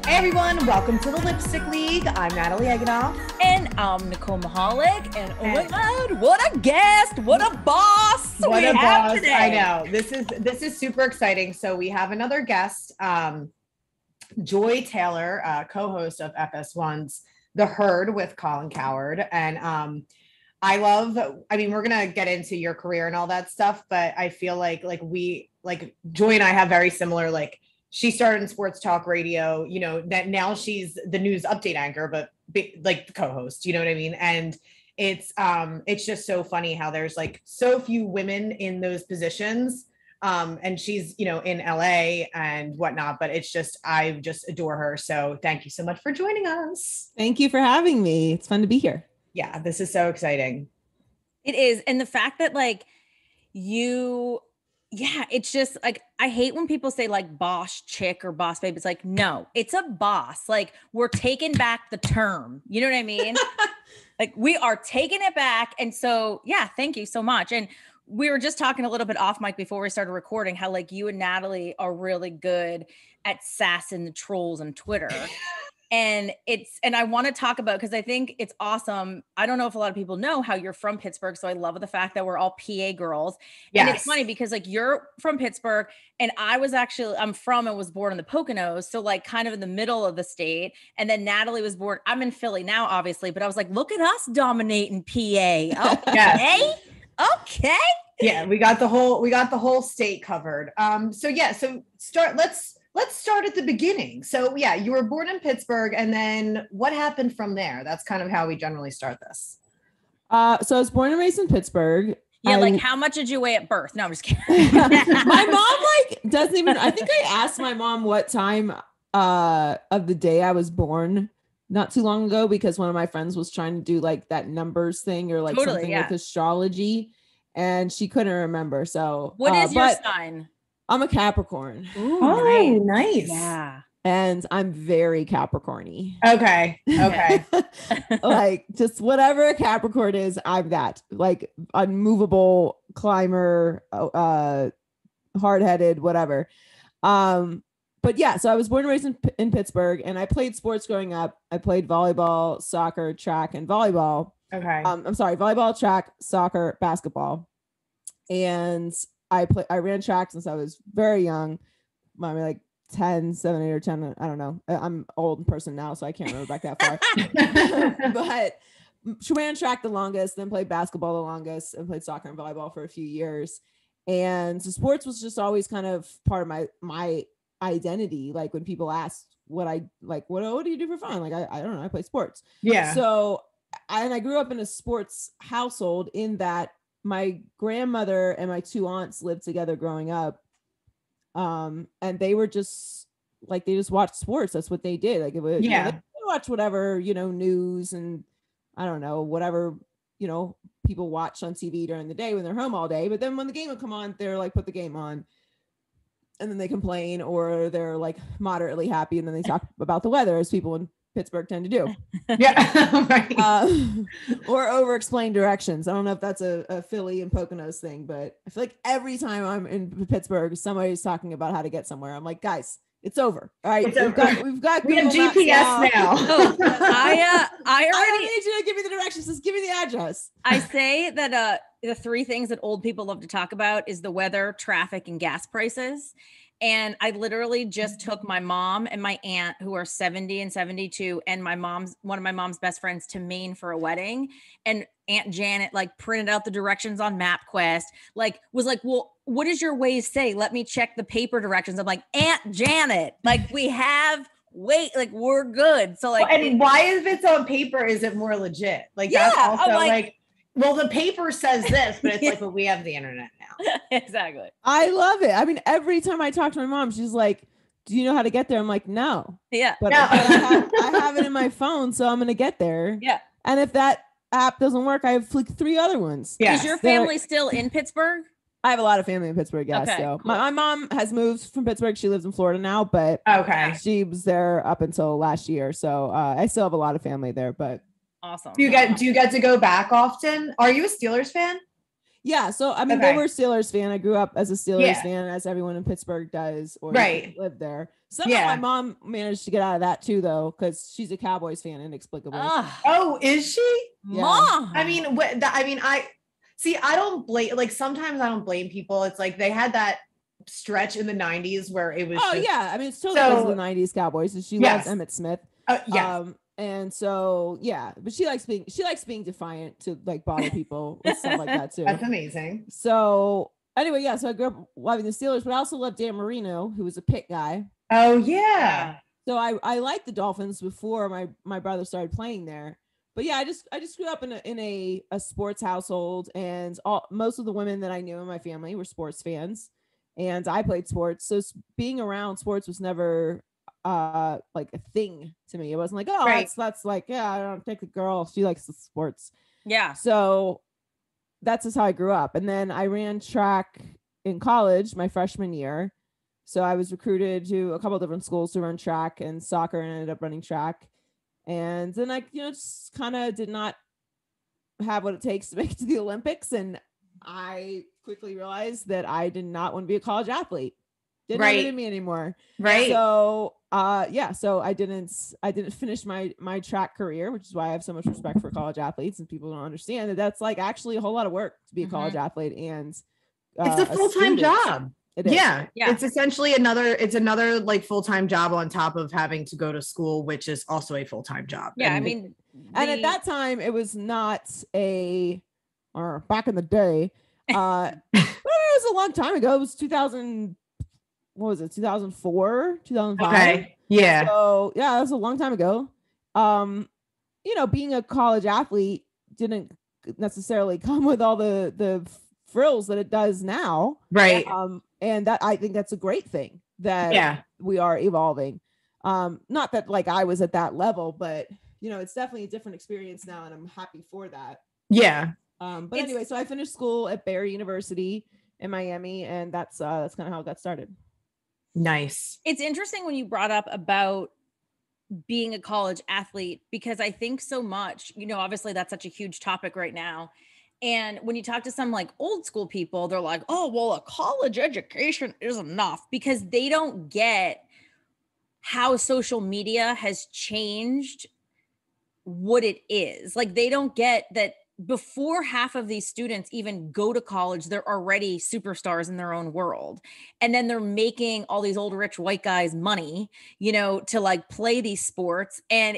Hey everyone, welcome to the Lipstick League. I'm Natalie Egenolf. And I'm Nicole Michalik. And oh my God, what a guest, what a boss What we a have boss. today. I know. This is super exciting. So we have another guest, Joy Taylor, co-host of FS1's The Herd with Colin Cowherd. And we're gonna get into your career and all that stuff, but I feel like Joy and I have very similar, she started in sports talk radio, you know, that now she's the news update anchor, but like the co-host, you know what I mean? And it's just so funny how there's like so few women in those positions. And she's, you know, in LA and whatnot, but I just adore her. So thank you so much for joining us. Thank you for having me. It's fun to be here. Yeah, this is so exciting. It is. And the fact that it's just like, I hate when people say like boss chick or boss babe. It's like, no, it's a boss. Like we're taking back the term. You know what I mean? Like we are taking it back. And so, yeah, thank you so much. And we were just talking a little bit off mic before we started recording, how like you and Natalie are really good at sassing the trolls on Twitter. And I want to talk about, because I think it's awesome. I don't know if a lot of people know how you're from Pittsburgh. So I love the fact that we're all PA girls. Yes. And it's funny because like you're from Pittsburgh and I'm from and was born in the Poconos. So like kind of in the middle of the state. And then Natalie was born, I'm in Philly now, obviously, but I was like, look at us dominating PA. Okay. Yes. Okay. Yeah. We got the whole state covered. Let's start at the beginning. So yeah, you were born in Pittsburgh, and then what happened from there? That's kind of how we generally start this. So I was born and raised in Pittsburgh. Yeah, like how much did you weigh at birth? No, I'm just kidding. My mom doesn't even, I think I asked my mom what time of the day I was born not too long ago, because one of my friends was trying to do like that numbers thing or like something with astrology, and she couldn't remember. So what is your sign? I'm a Capricorn. Ooh, oh, nice. Yeah. And I'm very Capricorn-y. Okay. Like just whatever a Capricorn is, I'm that. Like unmovable, climber, hard-headed, whatever. But yeah, so I was born and raised in Pittsburgh, and I played sports growing up. I played volleyball, soccer, track, and volleyball. Okay. I'm sorry, volleyball, track, soccer, basketball. And I ran track since I was very young. Maybe like 10, 7, 8 or 10. I don't know. I'm an old person now, so I can't remember back that far. But she ran track the longest, then played basketball the longest, and played soccer and volleyball for a few years. And so sports was just always kind of part of my identity. Like when people ask what do you do for fun? Like, I don't know. I play sports. Yeah. So, I grew up in a sports household in that my grandmother and my two aunts lived together growing up. And they were just like, they just watched sports. That's what they did. Like, they watch whatever, news and I don't know, whatever, people watch on TV during the day when they're home all day. But then when the game would come on, they're like, put the game on. And then they complain, or they're like moderately happy. And then they talk about the weather, as people in Pittsburgh tend to do. Yeah. Right. Or over explain directions. I don't know if that's a Philly and Poconos thing, but I feel like every time I'm in Pittsburgh, somebody's talking about how to get somewhere. I'm like, guys, it's over. All right. We have GPS now. I already already need you to give me the directions. Just give me the address. I say that the three things that old people love to talk about is the weather, traffic, and gas prices. And I literally just took my mom and my aunt, who are 70 and 72, and one of my mom's best friends to Maine for a wedding. And Aunt Janet printed out the directions on MapQuest, was like, well, what does your Waze say? Let me check the paper directions. I'm like, Aunt Janet, we have we're good. So and why, if it's on paper, is it more legit? That's also well, the paper says this, but it's but we have the internet now. Exactly. I love it. I mean, every time I talk to my mom, she's like, do you know how to get there? I'm like, no. Yeah. But I have it in my phone, so I'm going to get there. Yeah. And if that app doesn't work, I have 3 other ones. Yeah. Is your family still in Pittsburgh? I have a lot of family in Pittsburgh, yes. Okay, so cool. my mom has moved from Pittsburgh. She lives in Florida now, but she was there up until last year. So I still have a lot of family there, but awesome. Do you get to go back often? Are you a Steelers fan? Yeah. So, I mean, Okay. they were Steelers fan. I grew up as a Steelers Yeah. fan, as everyone in Pittsburgh does, or Right. lived there. Somehow my mom managed to get out of that too, though, because she's a Cowboys fan, inexplicably. Oh, is she? Yeah. Mom. I mean, I see, I don't blame, like, sometimes I don't blame people. It's like they had that stretch in the 90s where it was Yeah. I mean, it's totally because of the 90s Cowboys, and she loves Emmitt Smith. Yes. And so, yeah, but she likes being defiant to like bother people with stuff like that too. That's amazing. So anyway, yeah, so I grew up loving the Steelers, but I also loved Dan Marino, who was a Pitt guy. Oh yeah. So I liked the Dolphins before my brother started playing there. But yeah, I just grew up in a sports household, and most of the women that I knew in my family were sports fans, and I played sports. So being around sports was never like a thing to me. It wasn't like, oh, that's like, yeah, I don't take the girl, she likes the sports. Yeah. So that's just how I grew up. And then I ran track in college my freshman year. So I was recruited to a couple of different schools to run track and soccer, and ended up running track. And then I, just kind of did not have what it takes to make it to the Olympics. And I quickly realized that I did not want to be a college athlete. Didn't have it in me anymore. Right. So so I didn't finish my track career, which is why I have so much respect for college athletes, and people don't understand that that's like actually a whole lot of work to be a college athlete, and it's a full-time job. It is. Yeah. It's essentially another like full-time job on top of having to go to school, which is also a full-time job. Yeah. And I mean, and at that time it was not or back in the day, it was a long time ago. It was 2000. What was it? 2004, 2005. Okay. Yeah. So yeah, that was a long time ago. Being a college athlete didn't necessarily come with all the frills that it does now. Right. And that, I think that's a great thing that we are evolving. Not that like I was at that level, but it's definitely a different experience now, and I'm happy for that. Yeah. But anyway, so I finished school at Barry University in Miami, and that's kind of how it got started. Nice. It's interesting when you brought up about being a college athlete, because I think so much, obviously that's such a huge topic right now. And when you talk to some like old school people, they're like, oh, well, a college education is enough, because they don't get how social media has changed what it is. Like, they don't get that before half of these students even go to college, they're already superstars in their own world. And then they're making all these old rich white guys money, to like play these sports. And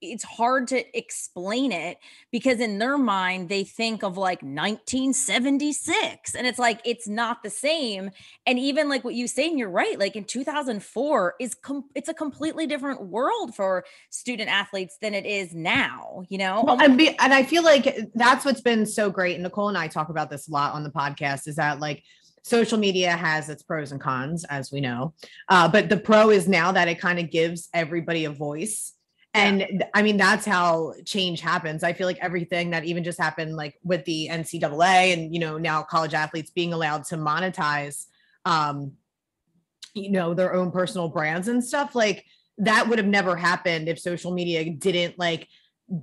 it's hard to explain it, because in their mind, they think of like 1976, and it's like, it's not the same. And even like what you say, and you're right, like in 2004 it's a completely different world for student athletes than it is now, Well, and I feel like that's what's been so great. And Nicole and I talk about this a lot on the podcast, is that like social media has its pros and cons, as we know. But the pro is now that it kind of gives everybody a voice. And I mean, that's how change happens. I feel like everything that even just happened, like with the NCAA and, now college athletes being allowed to monetize, their own personal brands and stuff, like that would have never happened if social media didn't like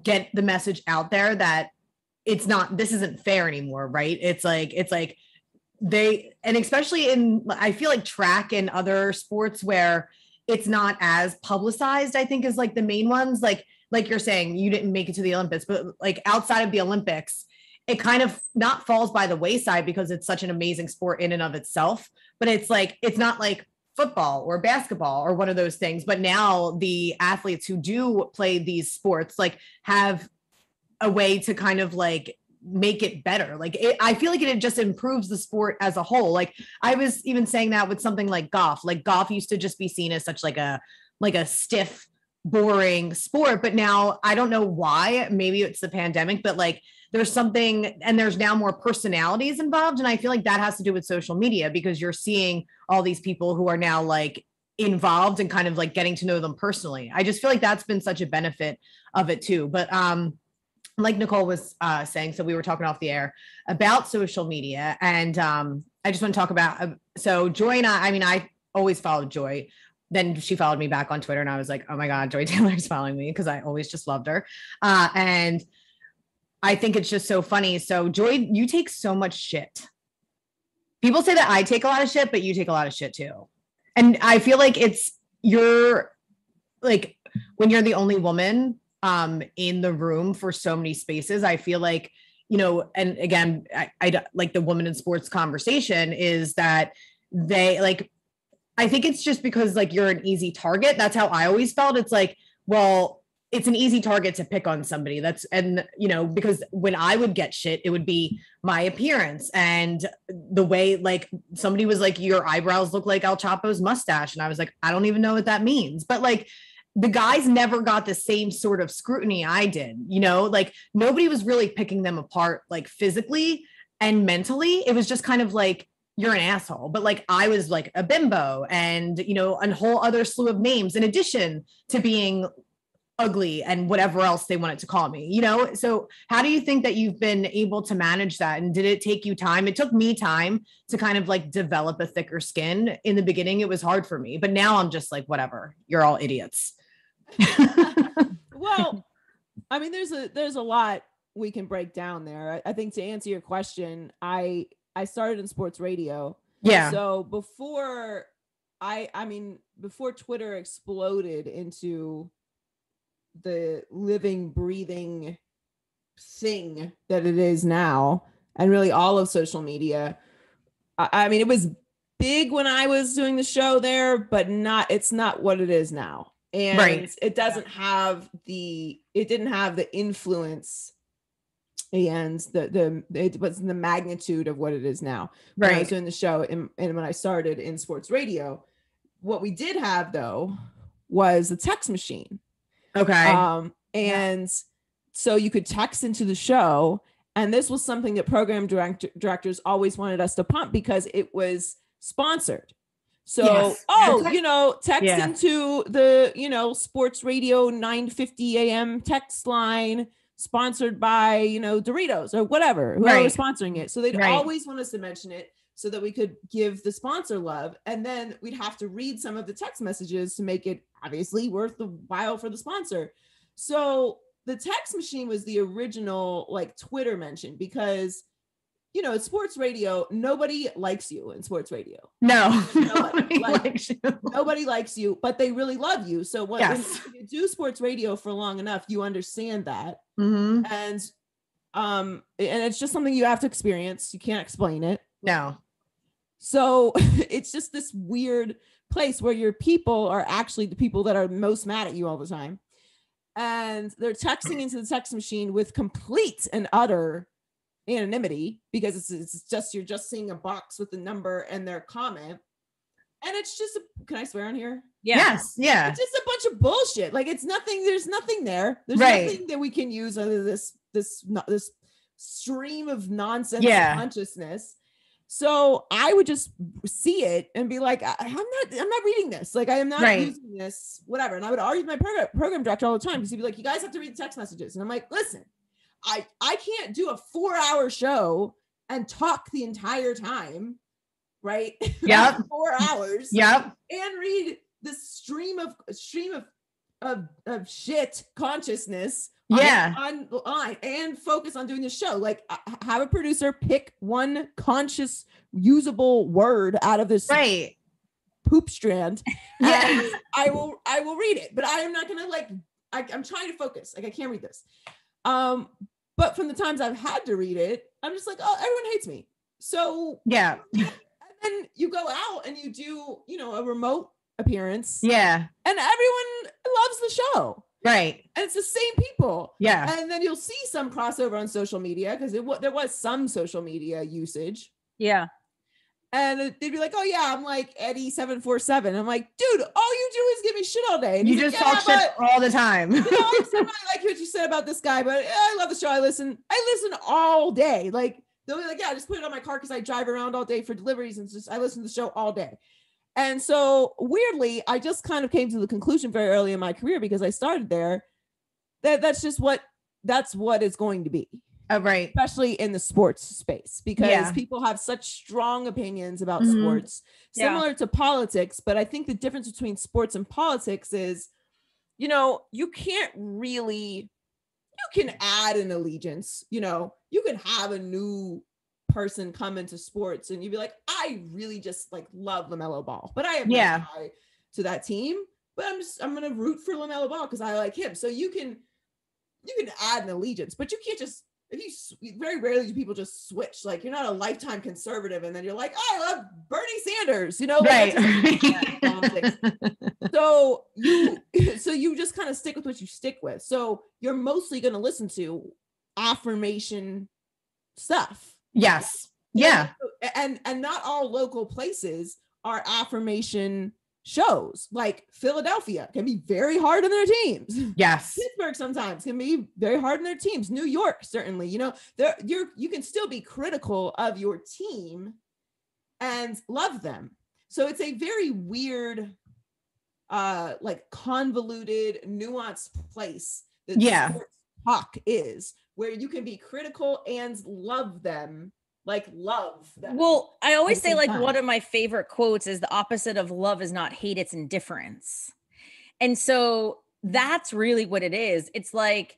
get the message out there that this isn't fair anymore. Right. It's like and especially I feel like track and other sports where it's not as publicized, I think, is like the main ones. Like you're saying, you didn't make it to the Olympics, but like outside of the Olympics, it kind of not falls by the wayside because it's such an amazing sport in and of itself. But it's like, it's not like football or basketball or one of those things. But now the athletes who do play these sports, like have a way to kind of like make it better. Like I feel like it just improves the sport as a whole. Like I was even saying that with something like golf. Like golf used to just be seen as such like a stiff, boring sport, but now I don't know why. Maybe it's the pandemic, but like there's something, and there's now more personalities involved, and I feel like that has to do with social media, because you're seeing all these people who are now like involved and kind of like getting to know them personally. I just feel like that's been such a benefit of it too. But like Nicole was saying, so we were talking off the air about social media, and I just want to talk about, so Joy and I always followed Joy. Then she followed me back on Twitter, and I was like, oh my God, Joy Taylor's following me, because I always just loved her. And I think it's just so funny. So Joy, you take so much shit. People say that I take a lot of shit, but you take a lot of shit too. And I feel like you're like, when you're the only woman in the room for so many spaces, I feel like, you know, and again, I like the woman in sports conversation is that they like, I think it's just because like you're an easy target. That's how I always felt. It's like, well, it's an easy target to pick on somebody. And you know, because when I would get shit, it would be my appearance and the way, like somebody was like, your eyebrows look like El Chapo's mustache. And I was like, I don't even know what that means. But like, the guys never got the same sort of scrutiny I did, you know, like nobody was really picking them apart, like physically and mentally. It was just kind of like, you're an asshole. But like, I was like a bimbo and, you know, a whole other slew of names in addition to being ugly and whatever else they wanted to call me, you know? So how do you think that you've been able to manage that? And did it take you time? It took me time to kind of like develop a thicker skin. In the beginning, it was hard for me, but now I'm just like, whatever, you're all idiots. Well, I mean, there's a lot we can break down there. I think to answer your question, I started in sports radio. Yeah. So before before Twitter exploded into the living, breathing thing that it is now, and really all of social media, I mean, it was big when I was doing the show there, but it's not what it is now. And right. It didn't have the influence and it wasn't the magnitude of what it is now. When I was doing the show and when I started in sports radio, what we did have though was a text machine. Okay. And so you could text into the show, and this was something that program directors always wanted us to pump because it was sponsored. So, yes. Text into the, sports radio 9:50 a.m. text line sponsored by, Doritos or whatever, whoever was sponsoring it. So they'd always want us to mention it so that we could give the sponsor love. And then we'd have to read some of the text messages to make it obviously worth the while for the sponsor. So the text machine was the original like Twitter mention because it's sports radio. Nobody likes you in sports radio. No, nobody likes you. Nobody likes you, but they really love you. So when you do sports radio for long enough, you understand that. Mm-hmm. And it's just something you have to experience. You can't explain it. No. So it's just this weird place where your people are actually the people that are most mad at you all the time. And they're texting into the text machine with complete and utter anonymity because it's just you're just seeing a box with the number and their comment, and it's just can I swear on here? Yes, yeah. It's just a bunch of bullshit. Like it's nothing. There's nothing there. There's nothing that we can use other than this stream of nonsense consciousness. So I would just see it and be like, I'm not reading this. Like I am not using this, whatever. And I would argue with my program director all the time because he'd be like, you guys have to read the text messages. And I'm like, listen. I can't do a 4-hour show and talk the entire time, right? Yep. 4 hours. Yep. And read the stream of shit consciousness. On and focus on doing the show. Like have a producer pick one conscious, usable word out of this poop strand. And I will read it, but I am not gonna I'm trying to focus. Like I can't read this. But from the times I've had to read it, I'm just like, oh, everyone hates me. So and then you go out and you do, a remote appearance. Yeah. And everyone loves the show. Right. And it's the same people. Yeah. And then you'll see some crossover on social media because there was some social media usage. Yeah. And they'd be like, oh yeah, I'm like Eddie 747. I'm like, dude, all you do is give me shit all day. And you just talk shit all the time. I really like what you said about this guy, but I love the show. I listen all day. Like they'll be like, yeah, I just put it on my car because I drive around all day for deliveries and I listen to the show all day. And so weirdly, I just kind of came to the conclusion very early in my career because I started there that's what it's going to be. Oh, right. Especially in the sports space, because people have such strong opinions about sports, similar to politics. But I think the difference between sports and politics is, you can't really you can add an allegiance, you know, you can have a new person come into sports and you'd be like, I really just like love LaMelo Ball, but I have no tie to that team, but I'm going to root for LaMelo Ball because I like him. So you can add an allegiance, but you can't just, very rarely do people just switch. Like, you're not a lifetime conservative and then you're like, I love Bernie Sanders, you know, like, right. so you just kind of stick with what you stick with. So you're mostly going to listen to affirmation stuff. Yes. Yeah. And not all local places are affirmation shows. Like Philadelphia can be very hard on their teams. Yes. Pittsburgh sometimes can be very hard on their teams. New York, certainly, you know, you can still be critical of your team and love them. So it's a very weird, like convoluted, nuanced place that sports talk is, where you can be critical and love them. Like love them. Well, I always say like one of my favorite quotes is the opposite of love is not hate, it's indifference. And so that's really what it is. It's like,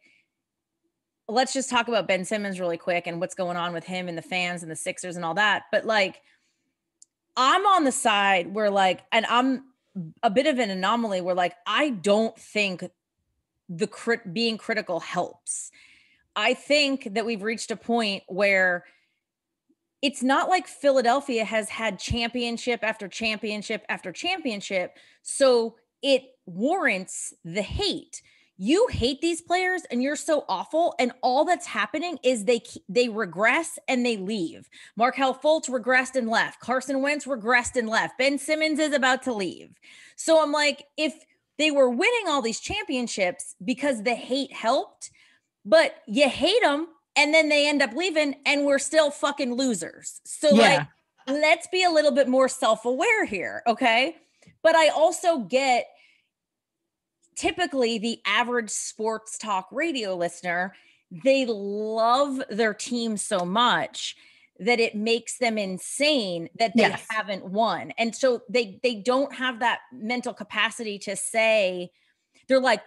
let's just talk about Ben Simmons really quick and what's going on with him and the fans and the Sixers and all that. But like, I'm on the side where like, and I'm a bit of an anomaly where like, I don't think being critical helps. I think that we've reached a point where it's not like Philadelphia has had championship after championship after championship, so it warrants the hate. You hate these players and you're so awful, and all that's happening is they regress and they leave. Markelle Fultz regressed and left. Carson Wentz regressed and left. Ben Simmons is about to leave. So I'm like, if they were winning all these championships because the hate helped, but you hate them, and then they end up leaving and we're still fucking losers. So like, let's be a little bit more self-aware here. Okay. But I also get typically the average sports talk radio listener, they love their team so much that it makes them insane that they haven't won. And so they don't have that mental capacity to say, they're like,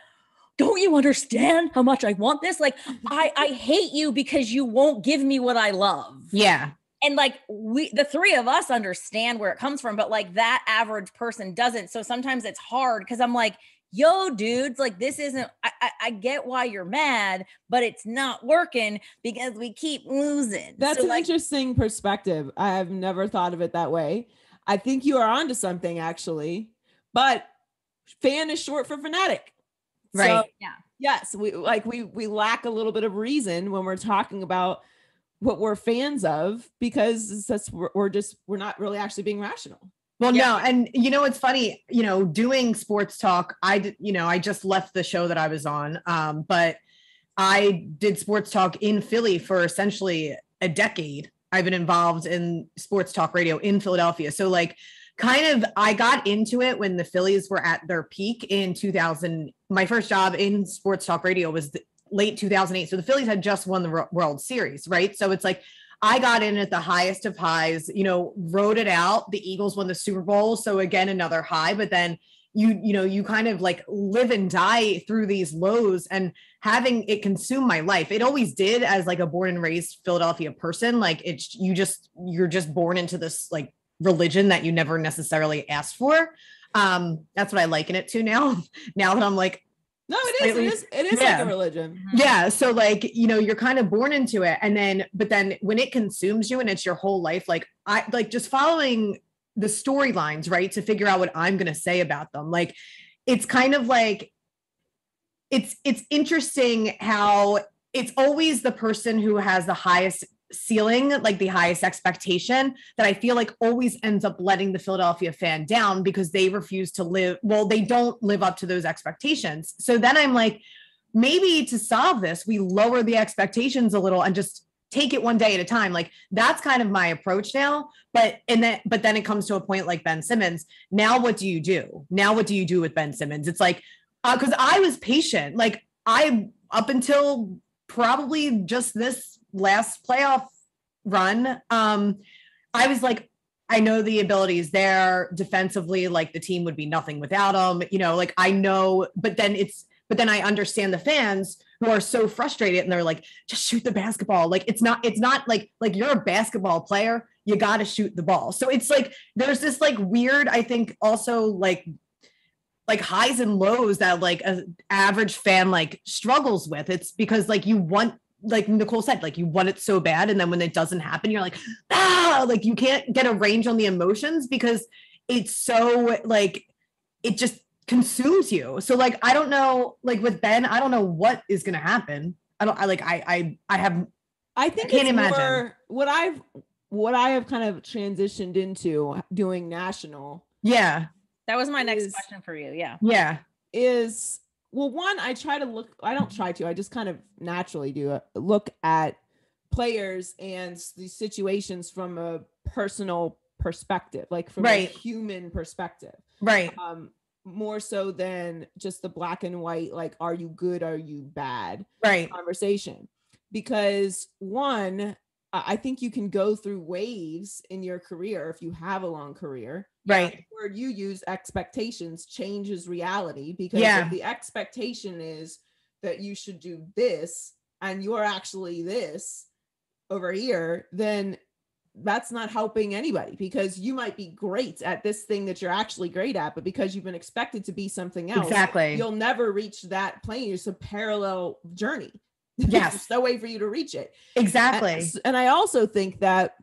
don't you understand how much I want this? Like, I hate you because you won't give me what I love. Yeah. And like the three of us understand where it comes from, but like that average person doesn't. So sometimes it's hard because I'm like, yo, dudes, like this isn't, I get why you're mad, but it's not working because we keep losing. That's an interesting perspective. I have never thought of it that way. I think you are onto something actually, but fan is short for fanatic. Right. So, yes, we lack a little bit of reason when we're talking about what we're fans of, because we're not really actually being rational. Well, no. And you know, it's funny, you know, doing sports talk, I just left the show that I was on. But I did sports talk in Philly for essentially a decade. I've been involved in sports talk radio in Philadelphia. So like, I got into it when the Phillies were at their peak in 2000. My first job in sports talk radio was late 2008. So the Phillies had just won the World Series, right? So it's like, I got in at the highest of highs, you know, rode it out. The Eagles won the Super Bowl. So again, another high, but then you kind of like live and die through these lows, and having it consume my life. It always did, as like a born and raised Philadelphia person. Like you're just born into this like religion that you never necessarily asked for. That's what I liken it to now that I'm like, no, it is like a religion. Yeah. So like, you know, you're kind of born into it. But then when it consumes you and it's your whole life, like I like just following the storylines, right, to figure out what I'm going to say about them. Like, it's kind of like, it's interesting how it's always the person who has the highest ceiling, like the highest expectation, that I feel like always ends up letting the Philadelphia fan down because they refuse to they don't live up to those expectations. So then I'm like, maybe to solve this, we lower the expectations a little and just take it one day at a time. Like that's kind of my approach now. But then it comes to a point like Ben Simmons. Now, what do you do? Now, what do you do with Ben Simmons? It's like, because I was patient. Like up until probably just this last playoff run, I was like, I know the ability is there defensively, like the team would be nothing without him, you know, like I know, but then it's But then I understand the fans who are so frustrated and they're like, just shoot the basketball. Like it's not like you're a basketball player, you got to shoot the ball. So it's like there's this like weird, I think also like highs and lows that like an average fan like struggles with. It's because like you want, like Nicole said, like you want it so bad, and then when it doesn't happen, you're like, like you can't get a range on the emotions because it's so like it just consumes you. So like I don't know, like with Ben, I don't know what is gonna happen. I think can't imagine what I have kind of transitioned into doing national. Yeah. That was my next question for you. Yeah. Yeah. Is, well, one, I just kind of naturally do look at players and the situations from a personal perspective, like from a human perspective. Right. More so than just the black and white, like, are you good? Are you bad? Right. Conversation. Because one, I think you can go through waves in your career if you have a long career. Right. The word you use, expectations, changes reality, because if the expectation is that you should do this and you're actually this over here, then that's not helping anybody, because you might be great at this thing that you're actually great at, but because you've been expected to be something else, you'll never reach that plane. It's a parallel journey. Yes. There's no way for you to reach it. Exactly. And I also think that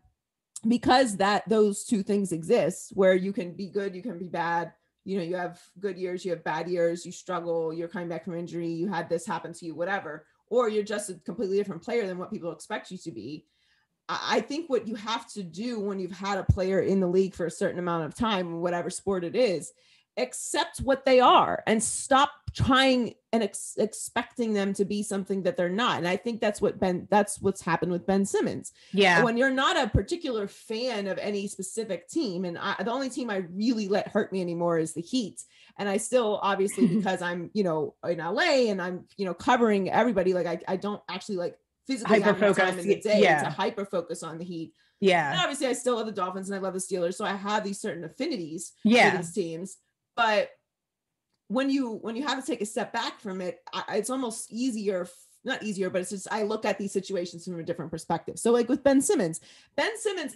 because those two things exist, where you can be good, you can be bad, you know, you have good years, you have bad years, you struggle, you're coming back from injury, you had this happen to you, whatever, or you're just a completely different player than what people expect you to be. I think what you have to do when you've had a player in the league for a certain amount of time, whatever sport it is, accept what they are and stop trying and expecting them to be something that they're not. And I think that's what's happened with Ben Simmons. Yeah. When you're not a particular fan of any specific team, and the only team I really let hurt me anymore is the Heat. And I still, obviously, because I'm, you know, in LA and I'm, you know, covering everybody, like I don't actually like physically have enough time in the day to hyper focus on the Heat. Yeah. And obviously I still love the Dolphins and I love the Steelers. So I have these certain affinities for these teams. But when you have to take a step back from it, it's almost not easier, but it's just, I look at these situations from a different perspective. So like with Ben Simmons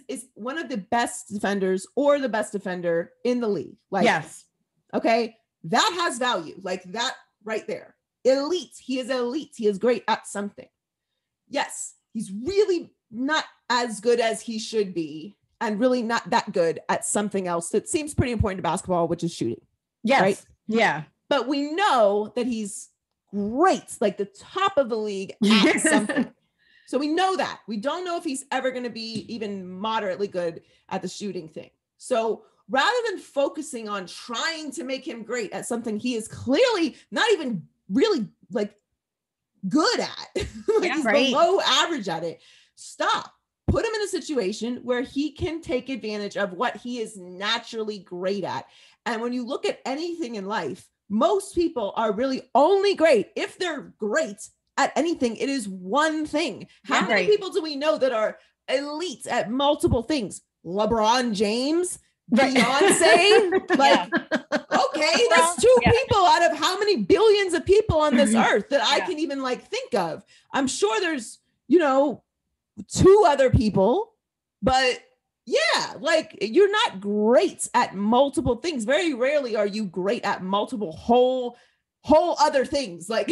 is one of the best defenders or the best defender in the league. Like, yes. Okay. That has value, like that right there. Elite. He is elite. He is great at something. Yes. He's really not as good as he should be, and really not that good at something else that seems pretty important to basketball, which is shooting. Yes. Right? Yeah. But we know that he's great, like the top of the league at something. So we know that. We don't know if he's ever going to be even moderately good at the shooting thing. So rather than focusing on trying to make him great at something he is clearly not even really like good at, like he's below average at it, stop. Put him in a situation where he can take advantage of what he is naturally great at. And when you look at anything in life, most people are really only great if they're great at anything. It is one thing. How many people do we know that are elite at multiple things? LeBron James, Beyonce, like, okay, that's two people out of how many billions of people on this earth that I can even like think of. I'm sure there's, you know, two other people, but yeah, like you're not great at multiple things. Very rarely are you great at multiple whole other things. Like,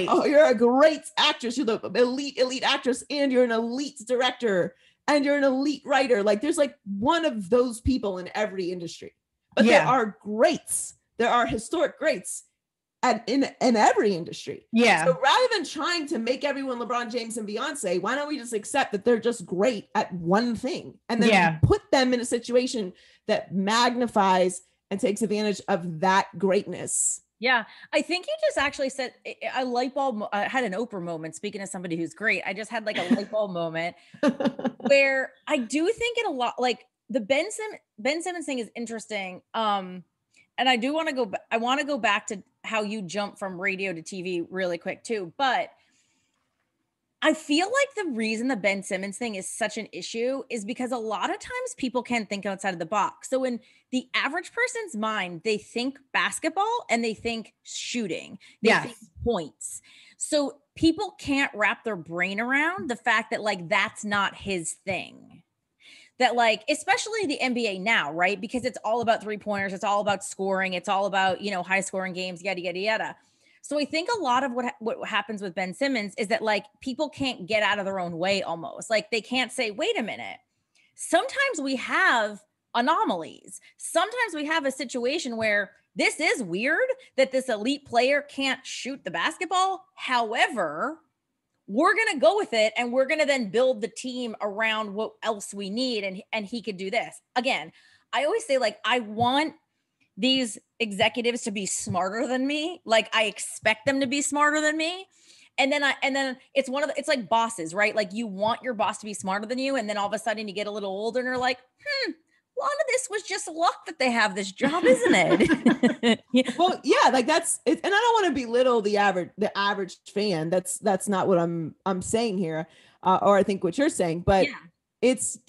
oh, you're a great actress. You're the elite actress, and you're an elite director, and you're an elite writer. Like there's like one of those people in every industry, but there are greats. There are historic greats in every industry. Yeah. So rather than trying to make everyone LeBron James and Beyonce, why don't we just accept that they're just great at one thing, and then put them in a situation that magnifies and takes advantage of that greatness? Yeah. I think you just actually said a light bulb. I had an Oprah moment. Speaking of somebody who's great, I just had like a light bulb moment where I do think it a lot, like the Ben Simmons thing is interesting. And I do want to go back to how you jump from radio to TV really quick too. But I feel like the reason the Ben Simmons thing is such an issue is because a lot of times people can't think outside of the box. So in the average person's mind, they think basketball and they think shooting. They think points. So people can't wrap their brain around the fact that like that's not his thing. That like, especially the NBA now, right? Because it's all about 3-pointers, it's all about scoring, it's all about, you know, high scoring games, yada, yada, yada. So I think a lot of what happens with Ben Simmons is that like people can't get out of their own way almost. Like they can't say, wait a minute. Sometimes we have anomalies. Sometimes we have a situation where this is weird that this elite player can't shoot the basketball. However, we're going to go with it and we're going to then build the team around what else we need. And he could do this. Again, I always say like, I want these executives to be smarter than me. Like I expect them to be smarter than me. And then it's it's like bosses, right? Like you want your boss to be smarter than you. And then all of a sudden you get a little older and you're like, a lot of this was just luck that they have this job, isn't it? Well, yeah, like that's it. And I don't want to belittle the average fan. That's not what I'm saying here. Or I think what you're saying, but it's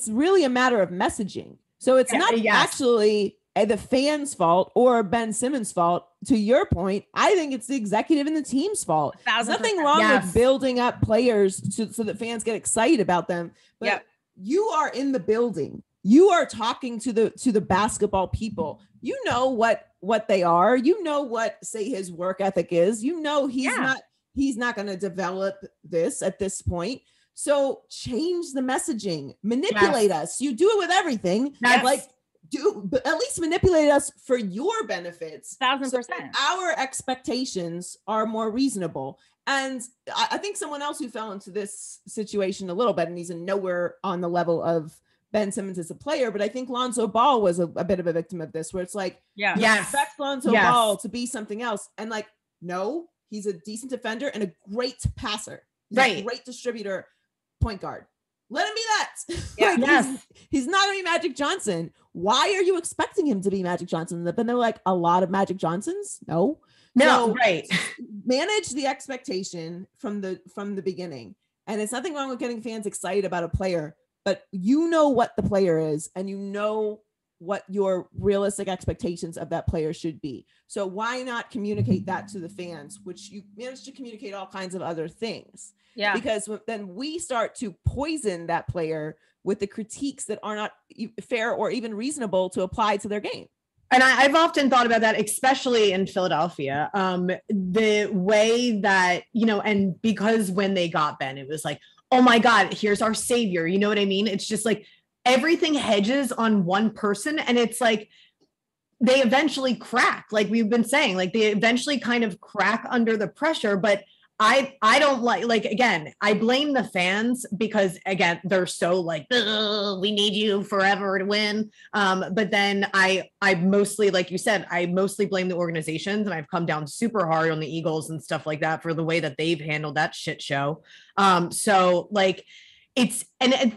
really a matter of messaging. So it's not actually the fan's fault or Ben Simmons' fault. To your point, I think it's the executive and the team's fault. There's nothing wrong with building up players so that fans get excited about them. But you are in the building. You are talking to the basketball people. You know what they are. You know what, say, his work ethic is. You know he's not going to develop this at this point. So change the messaging, manipulate us. You do it with everything. But at least manipulate us for your benefits. 1,000%. So our expectations are more reasonable. And I think someone else who fell into this situation a little bit, and he's nowhere on the level of Ben Simmons as a player, but I think Lonzo Ball was a bit of a victim of this, where it's like, you expect Lonzo Ball to be something else. And like, no, he's a decent defender and a great passer. He's a great distributor, point guard. Let him be that. He's not going to be Magic Johnson. Why are you expecting him to be Magic Johnson? But they're like a lot of Magic Johnsons. No, manage the expectation from the beginning. And it's nothing wrong with getting fans excited about a player, but you know what the player is and you know what your realistic expectations of that player should be. So why not communicate that to the fans, which you manage to communicate all kinds of other things. Yeah. Because then we start to poison that player with the critiques that are not fair or even reasonable to apply to their game. And I've often thought about that, especially in Philadelphia, the way that, you know, and because when they got Ben, it was like, oh my God, here's our savior. You know what I mean? It's just like everything hedges on one person. And it's like, they eventually crack, like we've been saying, like they eventually kind of crack under the pressure. But I don't like, again, I blame the fans because again, they're so like, we need you forever to win. But then I mostly, like you said, I mostly blame the organizations, and I've come down super hard on the Eagles and stuff like that for the way that they've handled that shit show. So like and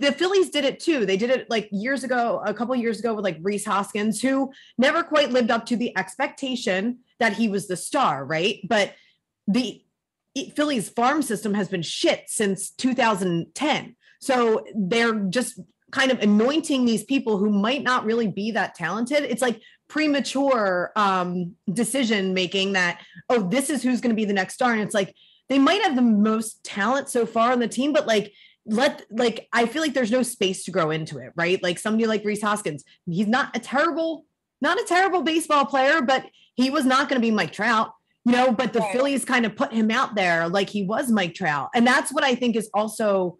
the Phillies did it too. They did it like a couple of years ago with like Rhys Hoskins, who never quite lived up to the expectation that he was the star. Right. But the Phillies farm system has been shit since 2010. So they're just kind of anointing these people who might not really be that talented. It's like premature decision making that, oh, this is who's going to be the next star. And it's like, they might have the most talent so far on the team, but I feel like there's no space to grow into it, right? Like somebody like Rhys Hoskins, he's not a terrible baseball player, but he was not going to be Mike Trout. You know, but the Phillies kind of put him out there like he was Mike Trout. And that's what I think is also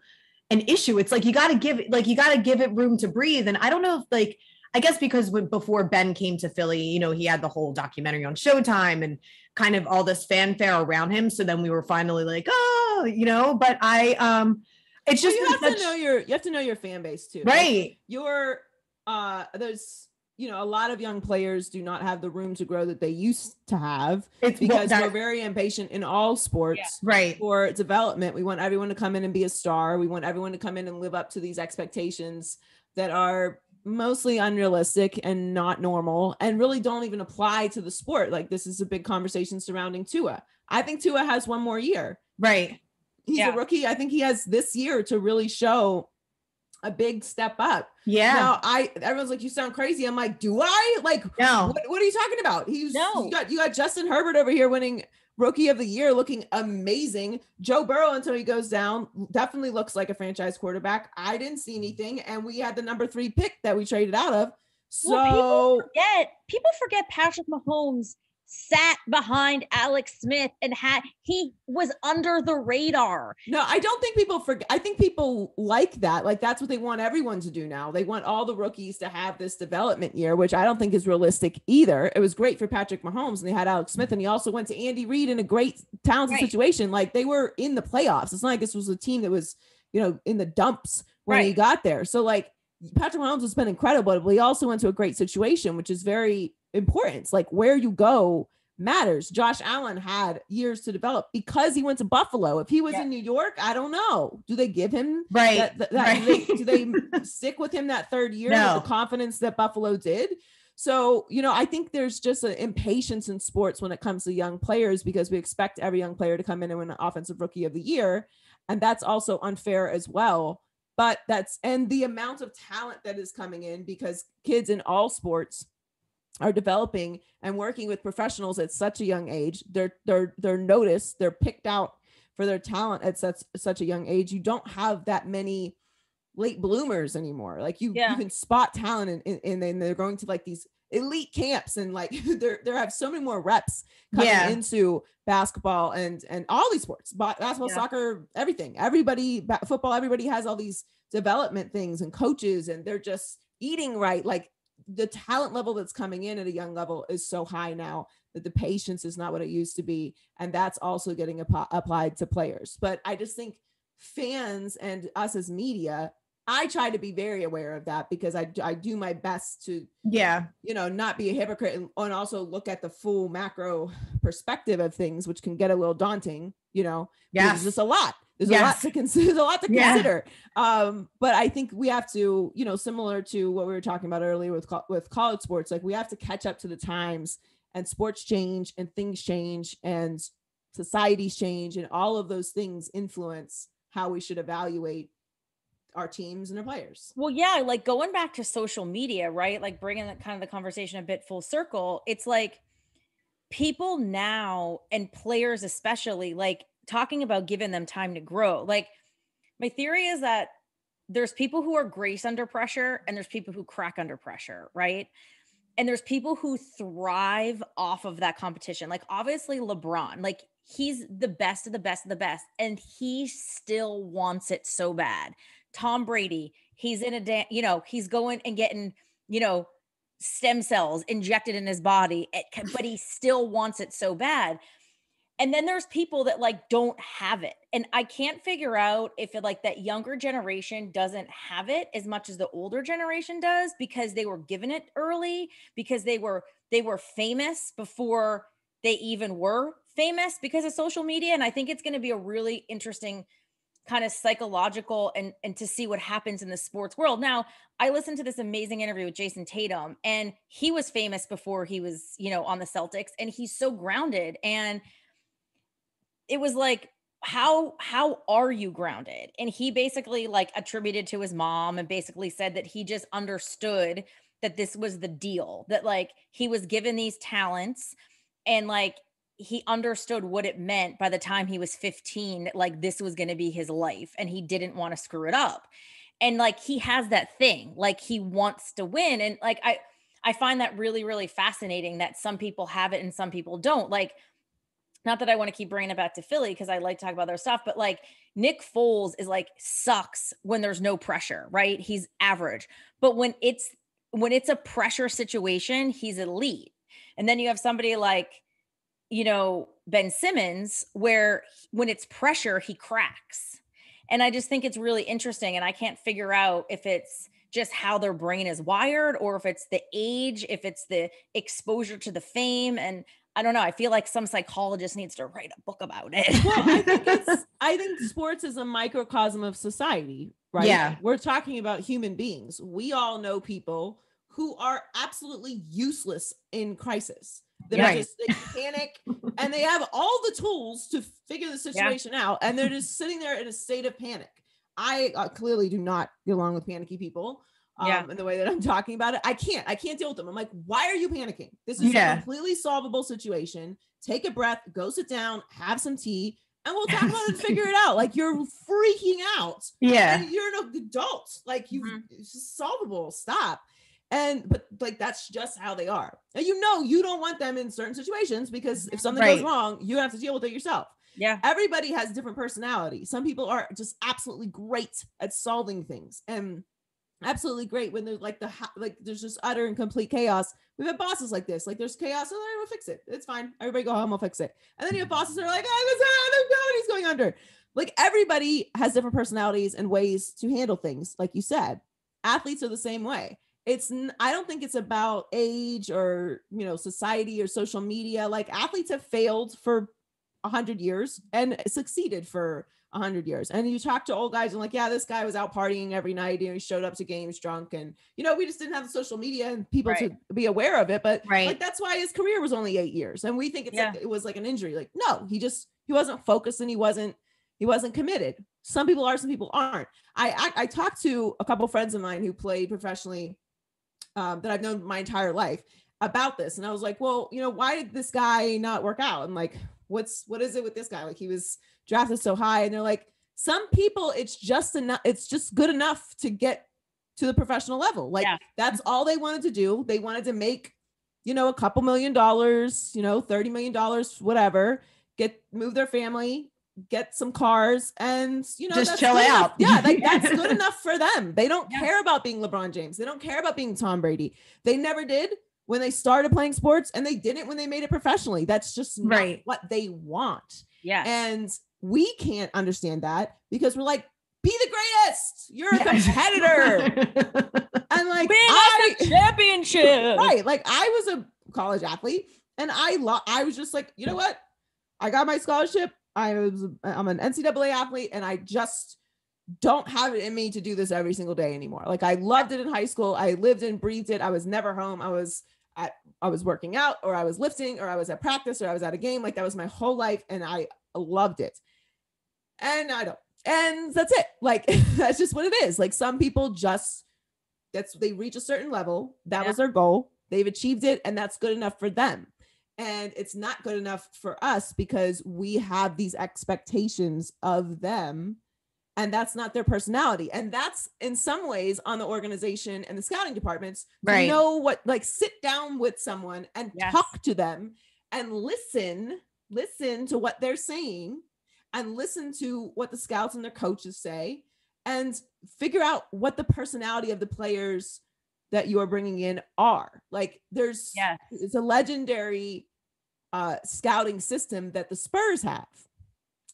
an issue. It's like, you got to give it room to breathe. And I don't know if I guess because before Ben came to Philly, you know, he had the whole documentary on Showtime and kind of all this fanfare around him. So then we were finally like, oh, you know, but it's just, you have to know your fan base too. Right. Like there's, you know, a lot of young players do not have the room to grow that they used to have because we're very impatient in all sports for development. We want everyone to come in and be a star. We want everyone to come in and live up to these expectations that are mostly unrealistic and not normal and really don't even apply to the sport. Like this is a big conversation surrounding Tua. I think Tua has one more year. Right. He's a rookie. I think he has this year to really show a big step up. Yeah. Now everyone's like, you sound crazy. I'm like, do I? Like, no. What are you talking about? You got Justin Herbert over here winning rookie of the year looking amazing. Joe Burrow, until he goes down, definitely looks like a franchise quarterback. I didn't see anything. And we had the number 3 pick that we traded out of. So well, people forget Patrick Mahomes sat behind Alex Smith and he was under the radar. No, I don't think people forget. I think people like that. Like, that's what they want everyone to do now. They want all the rookies to have this development year, which I don't think is realistic either. It was great for Patrick Mahomes, and they had Alex Smith, and he also went to Andy Reid in a great talented situation. Like, they were in the playoffs. It's not like this was a team that was, in the dumps when he got there. So like, Patrick Mahomes has been incredible, but he also went to a great situation, which is very important. It's like, where you go matters. Josh Allen had years to develop because he went to Buffalo. If he was in New York, I don't know. Do they give him do they stick with him that third year with the confidence that Buffalo did? So, I think there's just an impatience in sports when it comes to young players, because we expect every young player to come in and win an offensive rookie of the year. And that's also unfair as well. But and the amount of talent that is coming in, because kids in all sports are developing and working with professionals at such a young age. They're noticed, they're picked out for their talent at such a young age. You don't have that many late bloomers anymore. Like you can spot talent and then they're going to like these elite camps, and like they have so many more reps coming into basketball and all these sports, basketball, soccer, everything, football, everybody has all these development things and coaches, and they're just eating right. Like, the talent level that's coming in at a young level is so high now that the patience is not what it used to be. And that's also getting applied to players. But I just think fans and us as media, I try to be very aware of that, because I do my best to, not be a hypocrite and also look at the full macro perspective of things, which can get a little daunting, It's just a lot. There's a lot to consider. But I think we have to, similar to what we were talking about earlier with college sports, like we have to catch up to the times, and sports change and things change and societies change, and all of those things influence how we should evaluate our teams and our players. Well, yeah, like going back to social media, right? Like bringing that kind of the conversation a bit full circle. It's like people now, and players especially, like talking about giving them time to grow. Like, my theory is that there's people who are grace under pressure and there's people who crack under pressure, right? And there's people who thrive off of that competition. Like, obviously LeBron, like he's the best of the best of the best, and he still wants it so bad. Tom Brady, he's in he's going and getting, stem cells injected in his body, but he still wants it so bad. And then there's people that like don't have it. And I can't figure out if it like that younger generation doesn't have it as much as the older generation does, because they were given it early, because they were famous before they even were famous because of social media. And I think it's going to be a really interesting kind of psychological and to see what happens in the sports world. Now, I listened to this amazing interview with Jason Tatum, and he was famous before he was, on the Celtics, and he's so grounded. And it was like, how are you grounded? And he basically like attributed to his mom and basically said that he just understood that this was the deal, that like he was given these talents, and like he understood what it meant by the time he was 15, that like this was going to be his life and he didn't want to screw it up. And like he has that thing, like he wants to win. And like I find that really, really fascinating that some people have it and some people don't. Like, not that I want to keep bringing it back to Philly because I like to talk about their stuff, but like Nick Foles is like sucks when there's no pressure, right? He's average. But when it's a pressure situation, he's elite. And then you have somebody like, Ben Simmons, where when it's pressure, he cracks. And I just think it's really interesting. And I can't figure out if it's just how their brain is wired, or if it's the age, if it's the exposure to the fame. And I don't know. I feel like some psychologist needs to write a book about it. Well, I think sports is a microcosm of society, right? Yeah. We're talking about human beings. We all know people who are absolutely useless in crisis. They panic and they have all the tools to figure the situation out. And they're just sitting there in a state of panic. I clearly do not get along with panicky people. and the way that I'm talking about it. I can't deal with them. I'm like, why are you panicking? This is a completely solvable situation. Take a breath, go sit down, have some tea, and we'll talk about it and figure it out. Like, you're freaking out. Yeah. And you're an adult. Like, it's just solvable. Stop. But like, that's just how they are. And you don't want them in certain situations, because if something goes wrong, you have to deal with it yourself. Yeah. Everybody has different personalities. Some people are just absolutely great at solving things and absolutely great when there's like there's just utter and complete chaos. We've had bosses like this. Like, there's chaos, so we'll fix it. It's fine. Everybody go home, we'll fix it. And then you have bosses that are like, the company's going under. Like, everybody has different personalities and ways to handle things. Like you said, athletes are the same way. I don't think it's about age or, society or social media. Like, athletes have failed for 100 years and succeeded for 100 years. And you talk to old guys and like, yeah, this guy was out partying every night. He showed up to games drunk, and, we just didn't have the social media and people to be aware of it. But like, that's why his career was only 8 years. And we think like, it was like an injury. Like, no, he wasn't focused, and he wasn't committed. Some people are, some people aren't. I talked to a couple friends of mine who played professionally, that I've known my entire life, about this. And I was like, well, why did this guy not work out? And like, what is it with this guy? Like, he was drafted so high. And they're like, some people, it's just enough. It's just good enough to get to the professional level. Like, that's all they wanted to do. They wanted to make, a couple $1 million, $30 million, whatever, move their family, get some cars, and just chill out. Yeah, like, that's good enough for them. They don't care about being LeBron James. They don't care about being Tom Brady. They never did when they started playing sports, and they didn't when they made it professionally. That's just not what they want. Yeah. And we can't understand that, because we're like, be the greatest. You're a competitor. And like, win a championship. Right. Like, I was a college athlete, and I was just like, you know what? I got my scholarship. I'm an NCAA athlete, and I just don't have it in me to do this every single day anymore. Like, I loved it in high school. I lived and breathed it. I was never home. I was working out, or I was lifting, or I was at practice, or I was at a game. Like, that was my whole life, and I loved it. And and that's it. Like, that's just what it is. Like, some people they reach a certain level. That was their goal. They've achieved it, and that's good enough for them. And it's not good enough for us, because we have these expectations of them, and that's not their personality. And that's in some ways on the organization and the scouting departments to know sit down with someone and talk to them and listen to what they're saying, and listen to what the scouts and their coaches say, and figure out what the personality of the players that you are bringing in are. Like, it's a legendary scouting system that the Spurs have.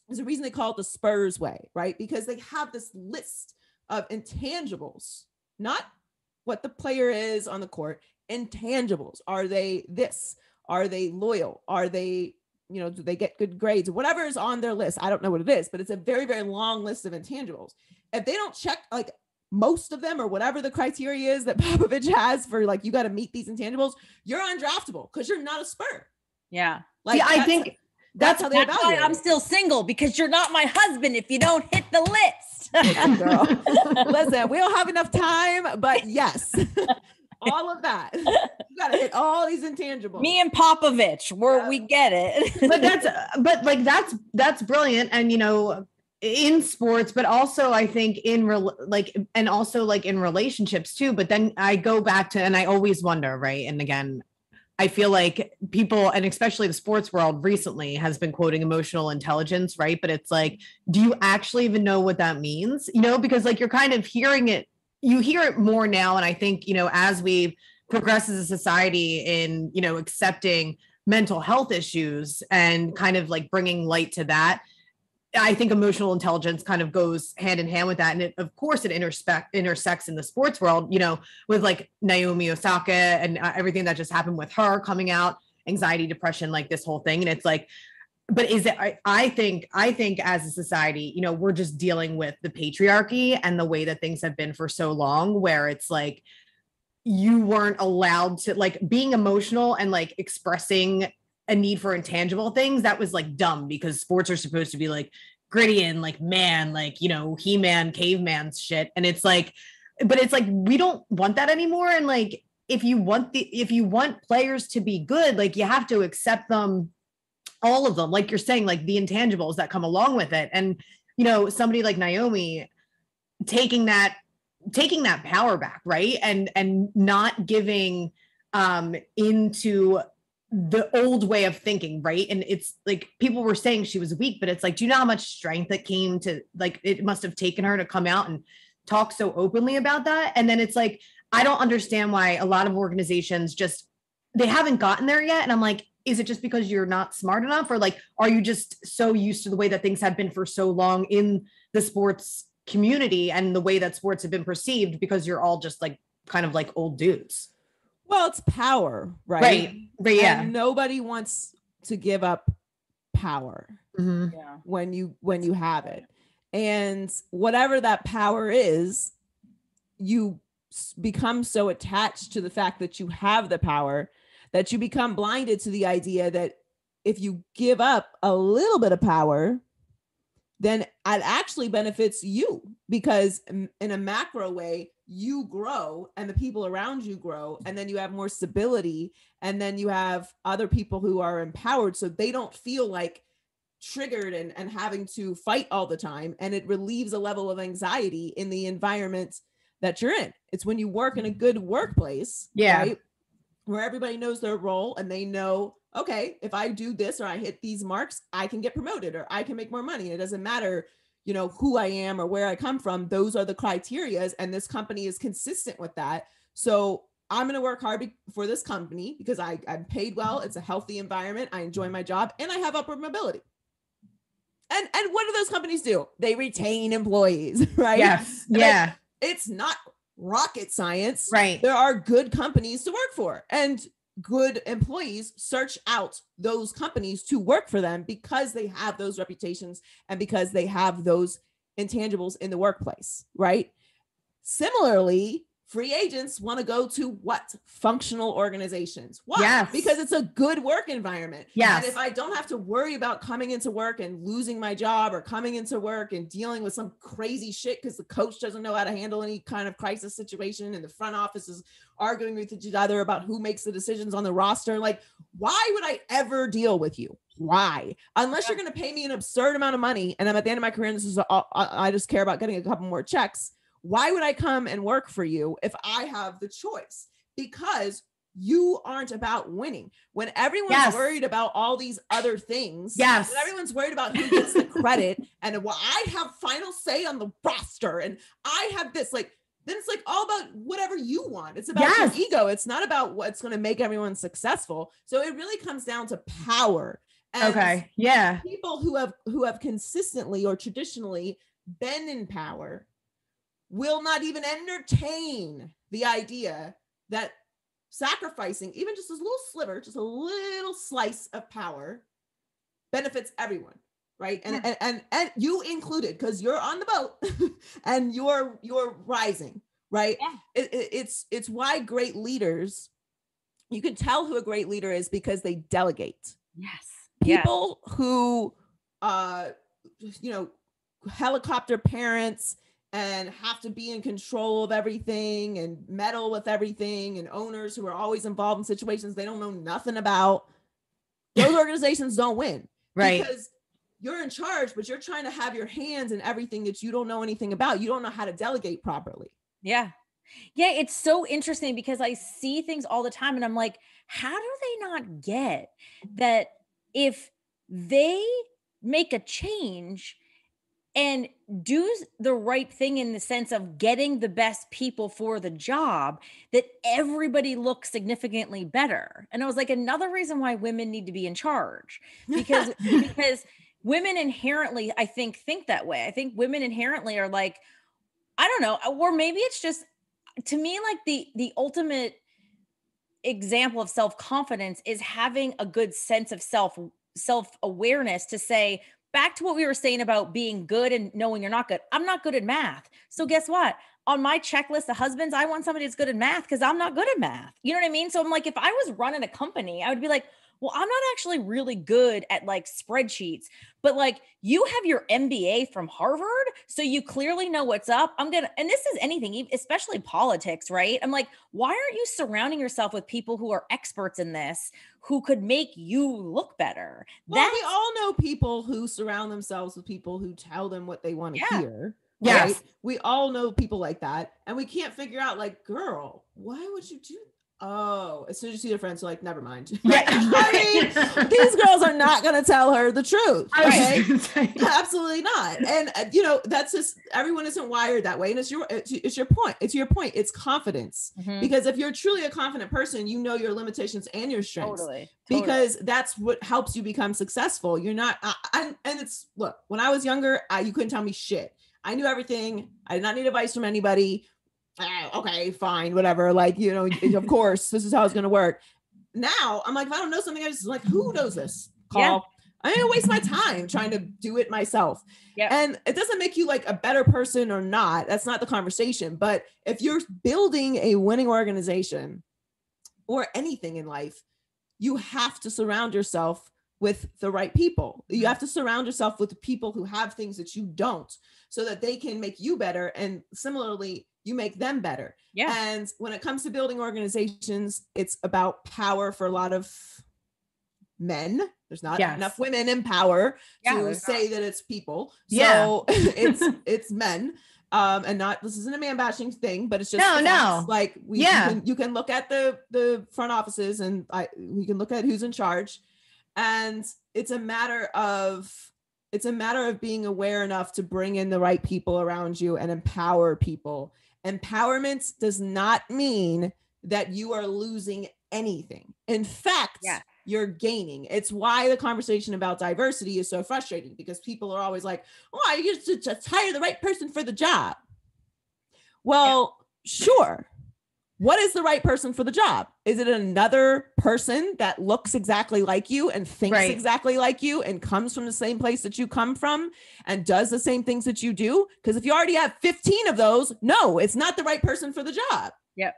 There's a reason they call it the Spurs way, right? Because they have this list of intangibles, not what the player is on the court. Intangibles. Are they this? Are they loyal? Are they, do they get good grades? Whatever is on their list. I don't know what it is, but it's a very, very long list of intangibles. If they don't check like most of them, or whatever the criteria is that Popovich has for like, you got to meet these intangibles, you're undraftable, because you're not a Spur. Yeah. Like, I think that's how they evaluate. Why I'm still single, because you're not my husband if you don't hit the list. Listen, girl. Listen, we don't have enough time, but yes, all of that. You got to hit all these intangibles. Me and Popovich, we get it. That's brilliant. And, in sports, but also I think in relationships too. But then I go back to, and I always wonder, right? And again, I feel like people, and especially the sports world recently, has been quoting emotional intelligence, right? But it's like, do you actually even know what that means? Because like, you're kind of hearing it, you hear it more now. And I think, as we progress as a society in, accepting mental health issues and kind of like bringing light to that, I think emotional intelligence kind of goes hand in hand with that. And of course it intersects in the sports world, with like Naomi Osaka and everything that just happened with her coming out, anxiety, depression, like this whole thing. And it's like, but is it, I think as a society, we're just dealing with the patriarchy and the way that things have been for so long, where it's like, you weren't allowed to, like, being emotional and like expressing a need for intangible things, that was like dumb, because sports are supposed to be like gritty and like man, like, He-Man, caveman shit. And it's like, but it's like, we don't want that anymore. And like, if you want players to be good, like you have to accept them, all of them, like you're saying, like the intangibles that come along with it. And, you know, somebody like Naomi taking that power back, right? And not giving into the old way of thinking, right? And it's like, people were saying she was weak, but it's like, do you know how much strength it came to, like, it must have taken her to come out and talk so openly about that? And then it's like, I don't understand why a lot of organizations just, they haven't gotten there yet. And I'm like, is it just because you're not smart enough? Or like, are you just so used to the way that things have been for so long in the sports community and the way that sports have been perceived, because you're all just like kind of like old dudes? Well, it's power, right? Right. Yeah. And nobody wants to give up power Yeah. when you have it. And whatever that power is, you become so attached to the fact that you have the power that you become blinded to the idea that if you give up a little bit of power, then it actually benefits you, because in a macro way, you grow and the people around you grow, and then you have more stability, and then you have other people who are empowered, so they don't feel like triggered and having to fight all the time. And it relieves a level of anxiety in the environment that you're in. It's when you work in a good workplace, right, where everybody knows their role and they know, okay, if I do this or I hit these marks, I can get promoted or I can make more money. It doesn't matter, you know, who I am or where I come from. Those are the criterias, and this company is consistent with that. So I'm going to work hard for this company because I'm paid well. It's a healthy environment. I enjoy my job and I have upward mobility. And what do those companies do? They retain employees, right? Yes. And yeah. It's not rocket science. Right. There are good companies to work for, and good employees search out those companies to work for them because they have those reputations and because they have those intangibles in the workplace, right? Similarly, free agents want to go to what? Functional organizations. Why? Yes. Because it's a good work environment. Yes. And if I don't have to worry about coming into work and losing my job, or coming into work and dealing with some crazy shit because the coach doesn't know how to handle any kind of crisis situation and the front office is arguing with each other about who makes the decisions on the roster, like, why would I ever deal with you? Why? Unless you're going to pay me an absurd amount of money and I'm at the end of my career and this is all, I just care about getting a couple more checks. Why would I come and work for you if I have the choice? Because you aren't about winning. When everyone's worried about all these other things, when everyone's worried about who gets the credit and well, I have final say on the roster and I have this, like, then it's like all about whatever you want. It's about your ego. It's not about what's going to make everyone successful. So it really comes down to power. And people who have consistently or traditionally been in power will not even entertain the idea that sacrificing even just a little sliver, just a little slice of power benefits everyone, right? And you included, because you're on the boat and you're rising, right? Yeah. It's why great leaders, you can tell who a great leader is because they delegate. Yes. People who helicopter parents and have to be in control of everything and meddle with everything, and owners who are always involved in situations they don't know nothing about, those organizations don't win. Right. Because you're in charge, but you're trying to have your hands in everything that you don't know anything about. You don't know how to delegate properly. Yeah. Yeah. It's so interesting because I see things all the time and I'm like, how do they not get that if they make a change and do the right thing in the sense of getting the best people for the job, that everybody looks significantly better? And I was like, another reason why women need to be in charge, because women inherently, I think that way. I think women inherently are like, I don't know, or maybe it's just, to me, like the ultimate example of self-confidence is having a good sense of self-awareness to say, back to what we were saying about being good and knowing you're not good. I'm not good at math. So guess what? On my checklist of husbands, I want somebody that's good at math because I'm not good at math. You know what I mean? So I'm like, if I was running a company, I would be like, well, I'm not actually really good at like spreadsheets, but like you have your MBA from Harvard, so you clearly know what's up. And this is anything, especially politics, right? I'm like, why aren't you surrounding yourself with people who are experts in this, who could make you look better? Well, we all know people who surround themselves with people who tell them what they want to hear. Yes. Right? We all know people like that. And we can't figure out, like, girl, why would you do? Oh, as soon as you see their friends, you're like, never mind. Yeah. I mean, these girls are not going to tell her the truth. Okay? Absolutely not. And that's just, everyone isn't wired that way. And it's your point. It's your point. It's confidence. Because if you're truly a confident person, you know your limitations and your strengths. Totally. Because that's what helps you become successful. You're not, and it's, look, when I was younger, you couldn't tell me shit. I knew everything. I did not need advice from anybody. Okay, fine, whatever. Like, of course, this is how it's going to work. Now I'm like, if I don't know something, I just like, who knows this? Call. Yeah. I'm going to waste my time trying to do it myself. Yep. And it doesn't make you like a better person or not. That's not the conversation. But if you're building a winning organization or anything in life, you have to surround yourself with the right people. You have to surround yourself with people who have things that you don't, so that they can make you better. And similarly, you make them better. Yeah. And when it comes to building organizations, it's about power for a lot of men. There's not enough women in power to say that it's people. So it's men. And not, this isn't a man bashing thing, but it's just no. Like you can look at the front offices and we can look at who's in charge. And it's a matter of being aware enough to bring in the right people around you and empower people. Empowerment does not mean that you are losing anything. In fact, you're gaining. It's why the conversation about diversity is so frustrating, because people are always like, oh, you just hire the right person for the job. Well, sure. What is the right person for the job? Is it another person that looks exactly like you and thinks exactly like you and comes from the same place that you come from and does the same things that you do? Because if you already have 15 of those, no, it's not the right person for the job. Yep.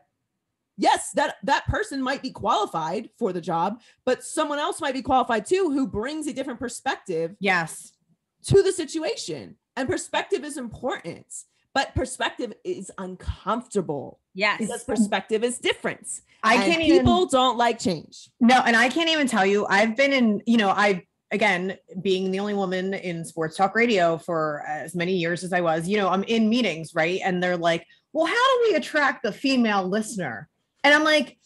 Yes, that person might be qualified for the job, but someone else might be qualified too, who brings a different perspective to the situation. And perspective is important. But perspective is uncomfortable. Yes. Because perspective is different. People don't like change. No, and I can't even tell you, I've been in, again, being the only woman in sports talk radio for as many years as I was, I'm in meetings, right? And they're like, well, how do we attract the female listener? And I'm like,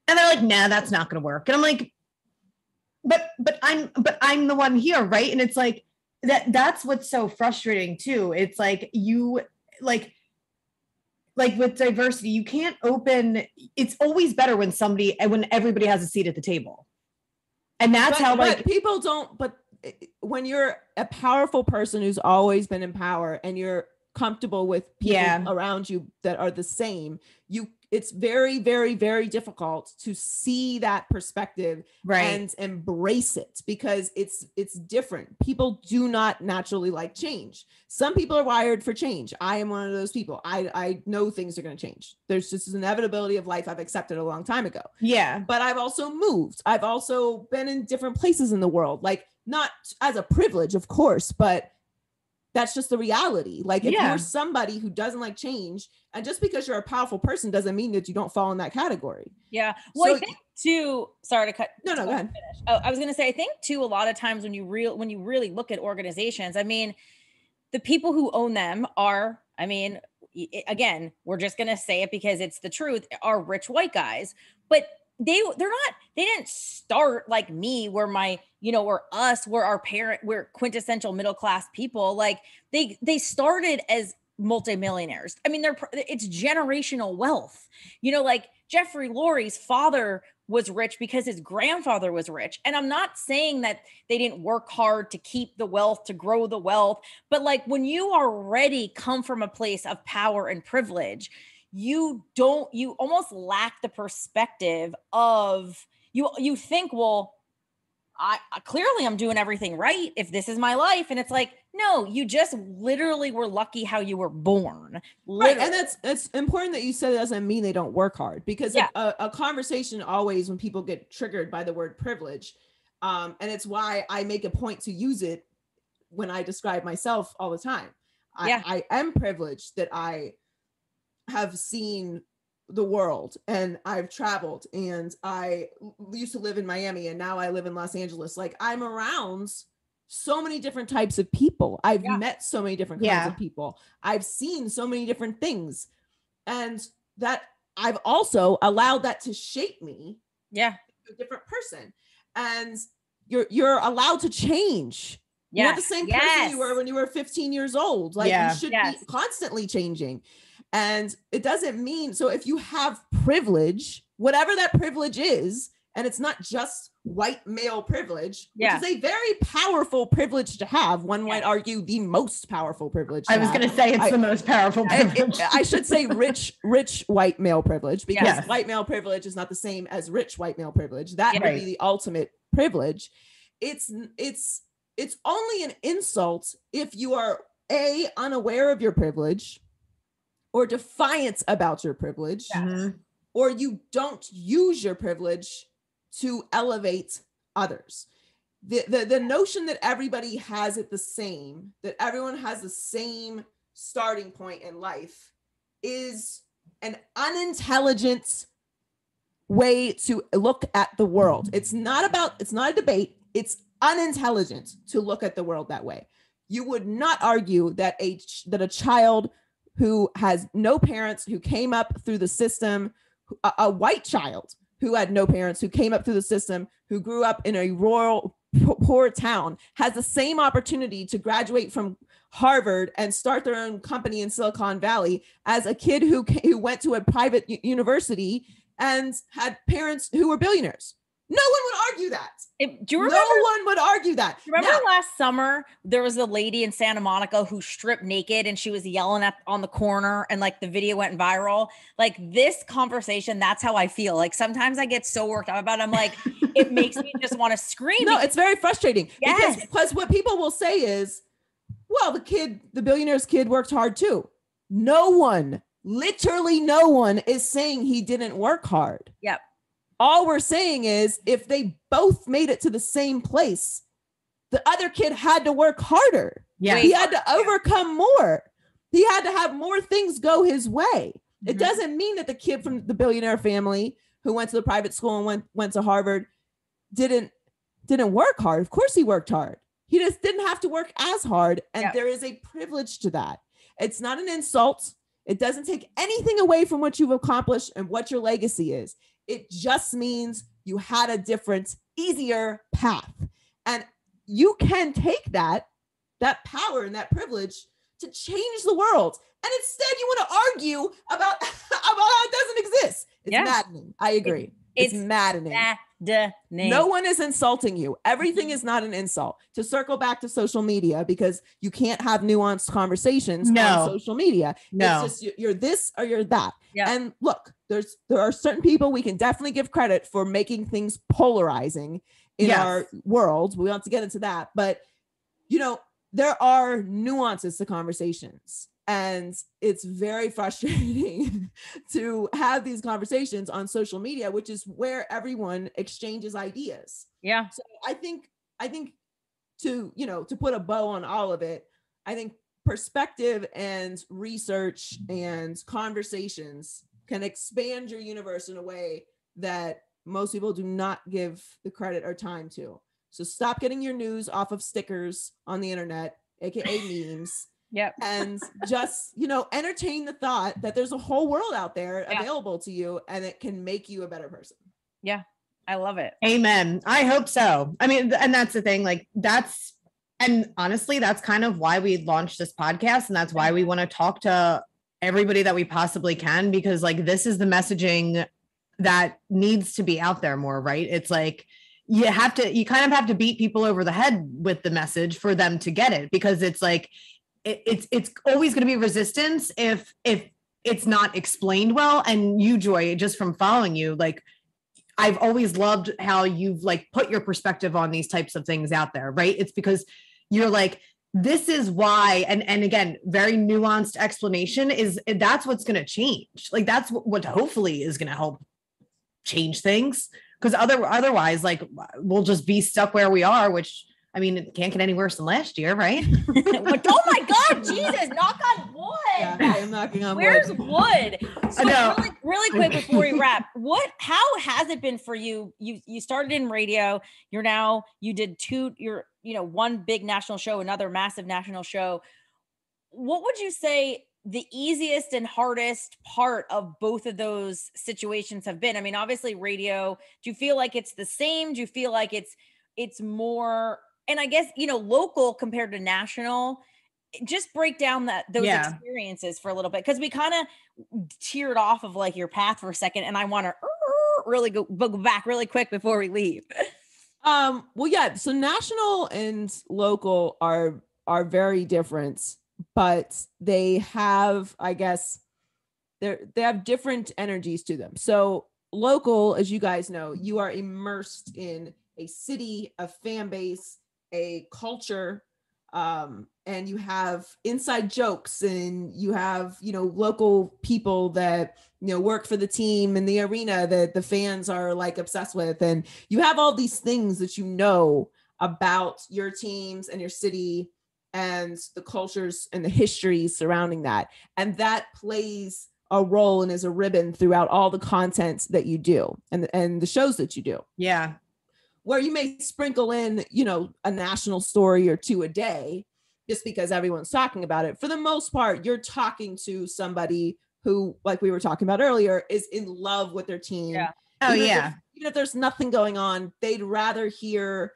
and they're like, nah, that's not going to work. And I'm like, but I'm the one here, right? And it's like, that's what's so frustrating too. It's like you like with diversity, you can't open. It's always better when everybody has a seat at the table. And that's but people don't, but when you're a powerful person who's always been in power and you're comfortable with people around you that are the same, it's very, very, very difficult to see that perspective and embrace it, because it's different. People do not naturally like change. Some people are wired for change. I am one of those people. I know things are going to change. There's just an inevitability of life I've accepted a long time ago. Yeah. But I've also moved. I've also been in different places in the world, like not as a privilege, of course, but that's just the reality. Like if you're somebody who doesn't like change, and just because you're a powerful person doesn't mean that you don't fall in that category. Yeah. Well, I think too, sorry to cut. No, go ahead. Oh, I was going to say, I think too, a lot of times when you really look at organizations, I mean, the people who own them are, again, we're just going to say it because it's the truth, are rich white guys, but they didn't start like me, where we're quintessential middle-class people. Like they started as multimillionaires. I mean, it's generational wealth, like Jeffrey Lurie's father was rich because his grandfather was rich. And I'm not saying that they didn't work hard to keep the wealth, to grow the wealth, but like when you already come from a place of power and privilege, you almost lack the perspective of you think, well, I clearly I'm doing everything right if this is my life. And it's like, no, you just literally were lucky how you were born. Right. And it's important that you said it doesn't mean they don't work hard, because a conversation always, when people get triggered by the word privilege, and it's why I make a point to use it when I describe myself all the time. I am privileged that I have seen the world and I've traveled, and I used to live in Miami and now I live in Los Angeles. Like, I'm around so many different types of people. I've met so many different kinds of people. I've seen so many different things, and that I've also allowed that to shape me. Yeah. A different person. And you're allowed to change. You're not the same person you were when you were 15 years old. Like, you should be constantly changing. And it doesn't mean, so if you have privilege, whatever that privilege is, and it's not just white male privilege, which is a very powerful privilege to have. One might argue the most powerful privilege. I was going to say it's the most powerful privilege. I should say rich white male privilege, because white male privilege is not the same as rich white male privilege. That would be the ultimate privilege. It's only an insult if you are unaware of your privilege, or defiant about your privilege, or you don't use your privilege to elevate others. The notion that everybody has it the same, that everyone has the same starting point in life, is an unintelligent way to look at the world. It's not a debate. It's unintelligent to look at the world that way. You would not argue that a child who has no parents, who came up through the system, a white child who had no parents, who came up through the system, who grew up in a rural, poor town, has the same opportunity to graduate from Harvard and start their own company in Silicon Valley as a kid who went to a private university and had parents who were billionaires. No one would argue that. Do you remember? No one would argue that. Remember last summer, there was a lady in Santa Monica who stripped naked and she was yelling on the corner, and like the video went viral. Like, this conversation, that's how I feel. Like, sometimes I get so worked up about it. I'm like, it makes me just want to scream. No, it's very frustrating. Yes. Because what people will say is, well, the billionaire's kid worked hard too. No one, literally no one, is saying he didn't work hard. Yep. All we're saying is, if they both made it to the same place, the other kid had to work harder. Yeah. He had to overcome more. He had to have more things go his way. Mm-hmm. It doesn't mean that the kid from the billionaire family who went to the private school and went to Harvard didn't work hard. Of course he worked hard. He just didn't have to work as hard. And there is a privilege to that. It's not an insult. It doesn't take anything away from what you've accomplished and what your legacy is. It just means you had a different, easier path. And you can take that power and that privilege to change the world. And instead you want to argue about how it doesn't exist. It's maddening. I agree. It's maddening. No one is insulting you. Everything is not an insult. To circle back to social media, because you can't have nuanced conversations on social media. No. It's just you're this or you're that. Yeah. And look, there are certain people we can definitely give credit for making things polarizing in our world. We want to get into that. But, there are nuances to conversations. And it's very frustrating to have these conversations on social media, which is where everyone exchanges ideas. Yeah. So I think to put a bow on all of it, I think perspective and research and conversations can expand your universe in a way that most people do not give the credit or time to. So stop getting your news off of stickers on the internet, aka memes. Yep. And just, entertain the thought that there's a whole world out there available to you, and it can make you a better person. Yeah. I love it. Amen. I hope so. I mean, and that's the thing, and honestly, that's kind of why we launched this podcast. And that's why we want to talk to everybody that we possibly can, because this is the messaging that needs to be out there more, right? It's like, you kind of have to beat people over the head with the message for them to get it, because it's like, it's always going to be resistance if it's not explained well. And you, Joy, just from following you, I've always loved how you've like put your perspective on these types of things out there, right? It's because you're like, this is why, and again, very nuanced explanation is that's what's going to change. Like that's what hopefully is going to help change things. Because otherwise, like we'll just be stuck where we are, which I mean, it can't get any worse than last year, right? But, oh my God, Jesus, knock on wood. Yeah, I am knocking on Where's wood. wood? So really quick before we wrap, how has it been for you? You started in radio. You did one big national show, another massive national show. What would you say the easiest and hardest part of both of those situations have been? I mean, obviously radio, do you feel like it's the same? Do you feel like it's more, and I guess, local compared to national? Just break down those experiences for a little bit. Cause we kind of teared off of like your path for a second. And I want to really go back really quick before we leave. Well, yeah. So national and local are very different, but they have, I guess, they have different energies to them. So local, as you guys know, you are immersed in a city, a fan base, a culture, and you have inside jokes, and you have, local people that, work for the team in the arena that the fans are like obsessed with. And you have all these things that about your teams and your city and the cultures and the histories surrounding that. And that plays a role and is a ribbon throughout all the content that you do and the shows that you do. Yeah. Where you may sprinkle in, a national story or two a day, just because everyone's talking about it. For the most part, you're talking to somebody who, like we were talking about earlier, is in love with their team. Yeah. Oh, even if there's nothing going on, they'd rather hear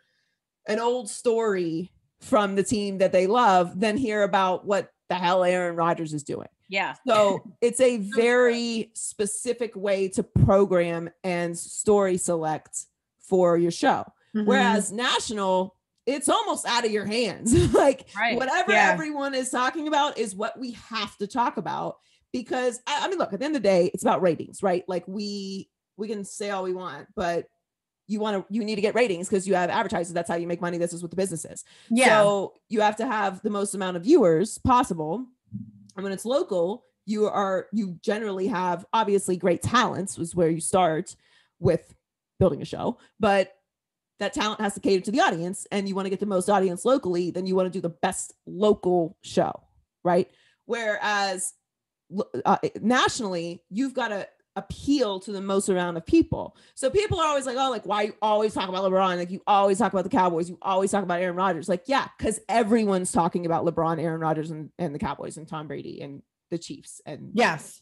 an old story from the team that they love than hear about what the hell Aaron Rodgers is doing. Yeah. So it's a very specific way to program and story select for your show. Mm-hmm. Whereas national, it's almost out of your hands. Whatever everyone is talking about is what we have to talk about, because I mean, look, at the end of the day, it's about ratings, right? Like we can say all we want, but you need to get ratings because you have advertisers. That's how you make money. This is what the business is. Yeah. So you have to have the most amount of viewers possible. And when it's local, you generally have obviously great talents, was where you start with building a show, but that talent has to cater to the audience, and you want to get the most audience locally, then you want to do the best local show, right? Whereas nationally, you've got to appeal to the most amount of people. So people are always like, oh, like, why you always talk about LeBron? Like, you always talk about the Cowboys. You always talk about Aaron Rodgers. Like, yeah, because everyone's talking about LeBron, Aaron Rodgers, and the Cowboys, and Tom Brady, and the Chiefs, and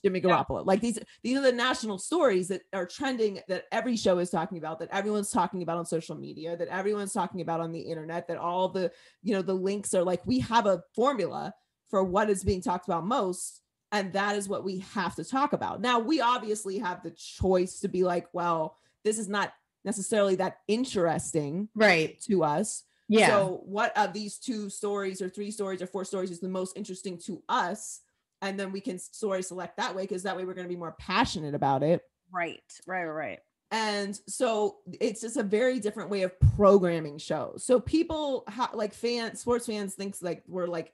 Jimmy Garoppolo. Like these are the national stories that are trending, that every show is talking about, that everyone's talking about on social media, that everyone's talking about on the internet, that all the, the links are like, we have a formula for what is being talked about most. And that is what we have to talk about. Now, we obviously have the choice to be like, well, this is not necessarily that interesting, right, to us. Yeah. So what of these 2 stories or 3 stories or 4 stories is the most interesting to us? And then we can story select that way, because that way we're going to be more passionate about it. Right. And so it's just a very different way of programming shows. So people sports fans thinks like we're like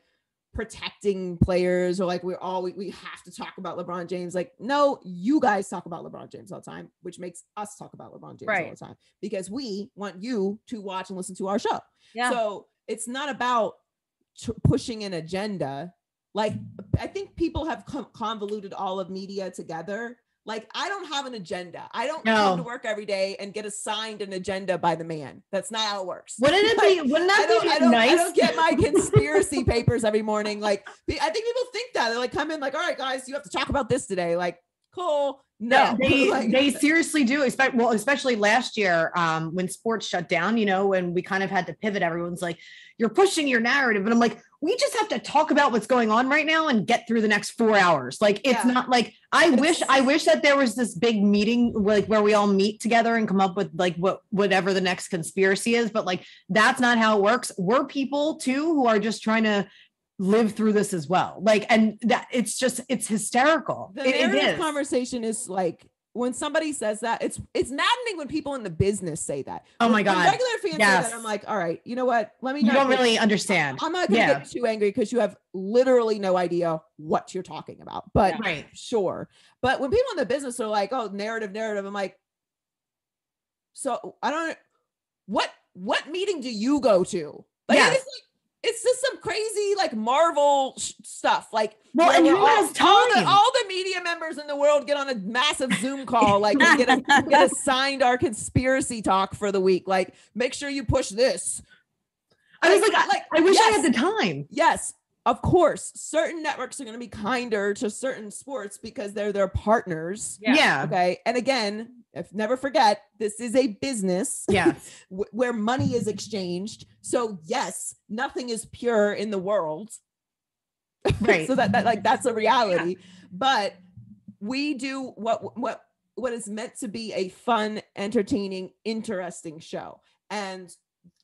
protecting players, or like we have to talk about LeBron James. Like, no, you guys talk about LeBron James all the time, which makes us talk about LeBron James all the time, because we want you to watch and listen to our show. Yeah. So it's not about pushing an agenda. Like, I think people have convoluted all of media together. Like, I don't have an agenda. I don't come to work every day and get assigned an agenda by the man. That's not how it works. Wouldn't that be nice? I don't get my conspiracy papers every morning. Like, I think people think that. They like come in like, all right, guys, you have to talk about this today. Like, cool. No, they seriously do. Especially last year, when sports shut down, when we kind of had to pivot, everyone's like, you're pushing your narrative. And I'm like, we just have to talk about what's going on right now and get through the next 4 hours. Like, it's not like, I wish that there was this big meeting like where we all meet together and come up with like whatever the next conspiracy is. But like, that's not how it works. We're people too, who are just trying to live through this as well. Like, and that it's hysterical. The narrative conversation is like when somebody says that, it's maddening when people in the business say that. Oh my When God. regular fans say that, I'm like, all right, you know what? Let me You not don't really understand. I'm not going to get too angry because you have literally no idea what you're talking about, but Right. sure. But when people in the business are like, oh, narrative, I'm like, so I don't, what meeting do you go to? Like, it's just some crazy like Marvel stuff. Like, well, and who has time? All the media members in the world get on a massive Zoom call, like get assigned our conspiracy talk for the week. Like, make sure you push this. I was like, I wish I had the time. Yes, of course. Certain networks are going to be kinder to certain sports because they're their partners. Yeah. Okay. And again, never forget, this is a business where money is exchanged. So yes, nothing is pure in the world. Right. So that like, that's a reality, but we do what is meant to be a fun, entertaining, interesting show. And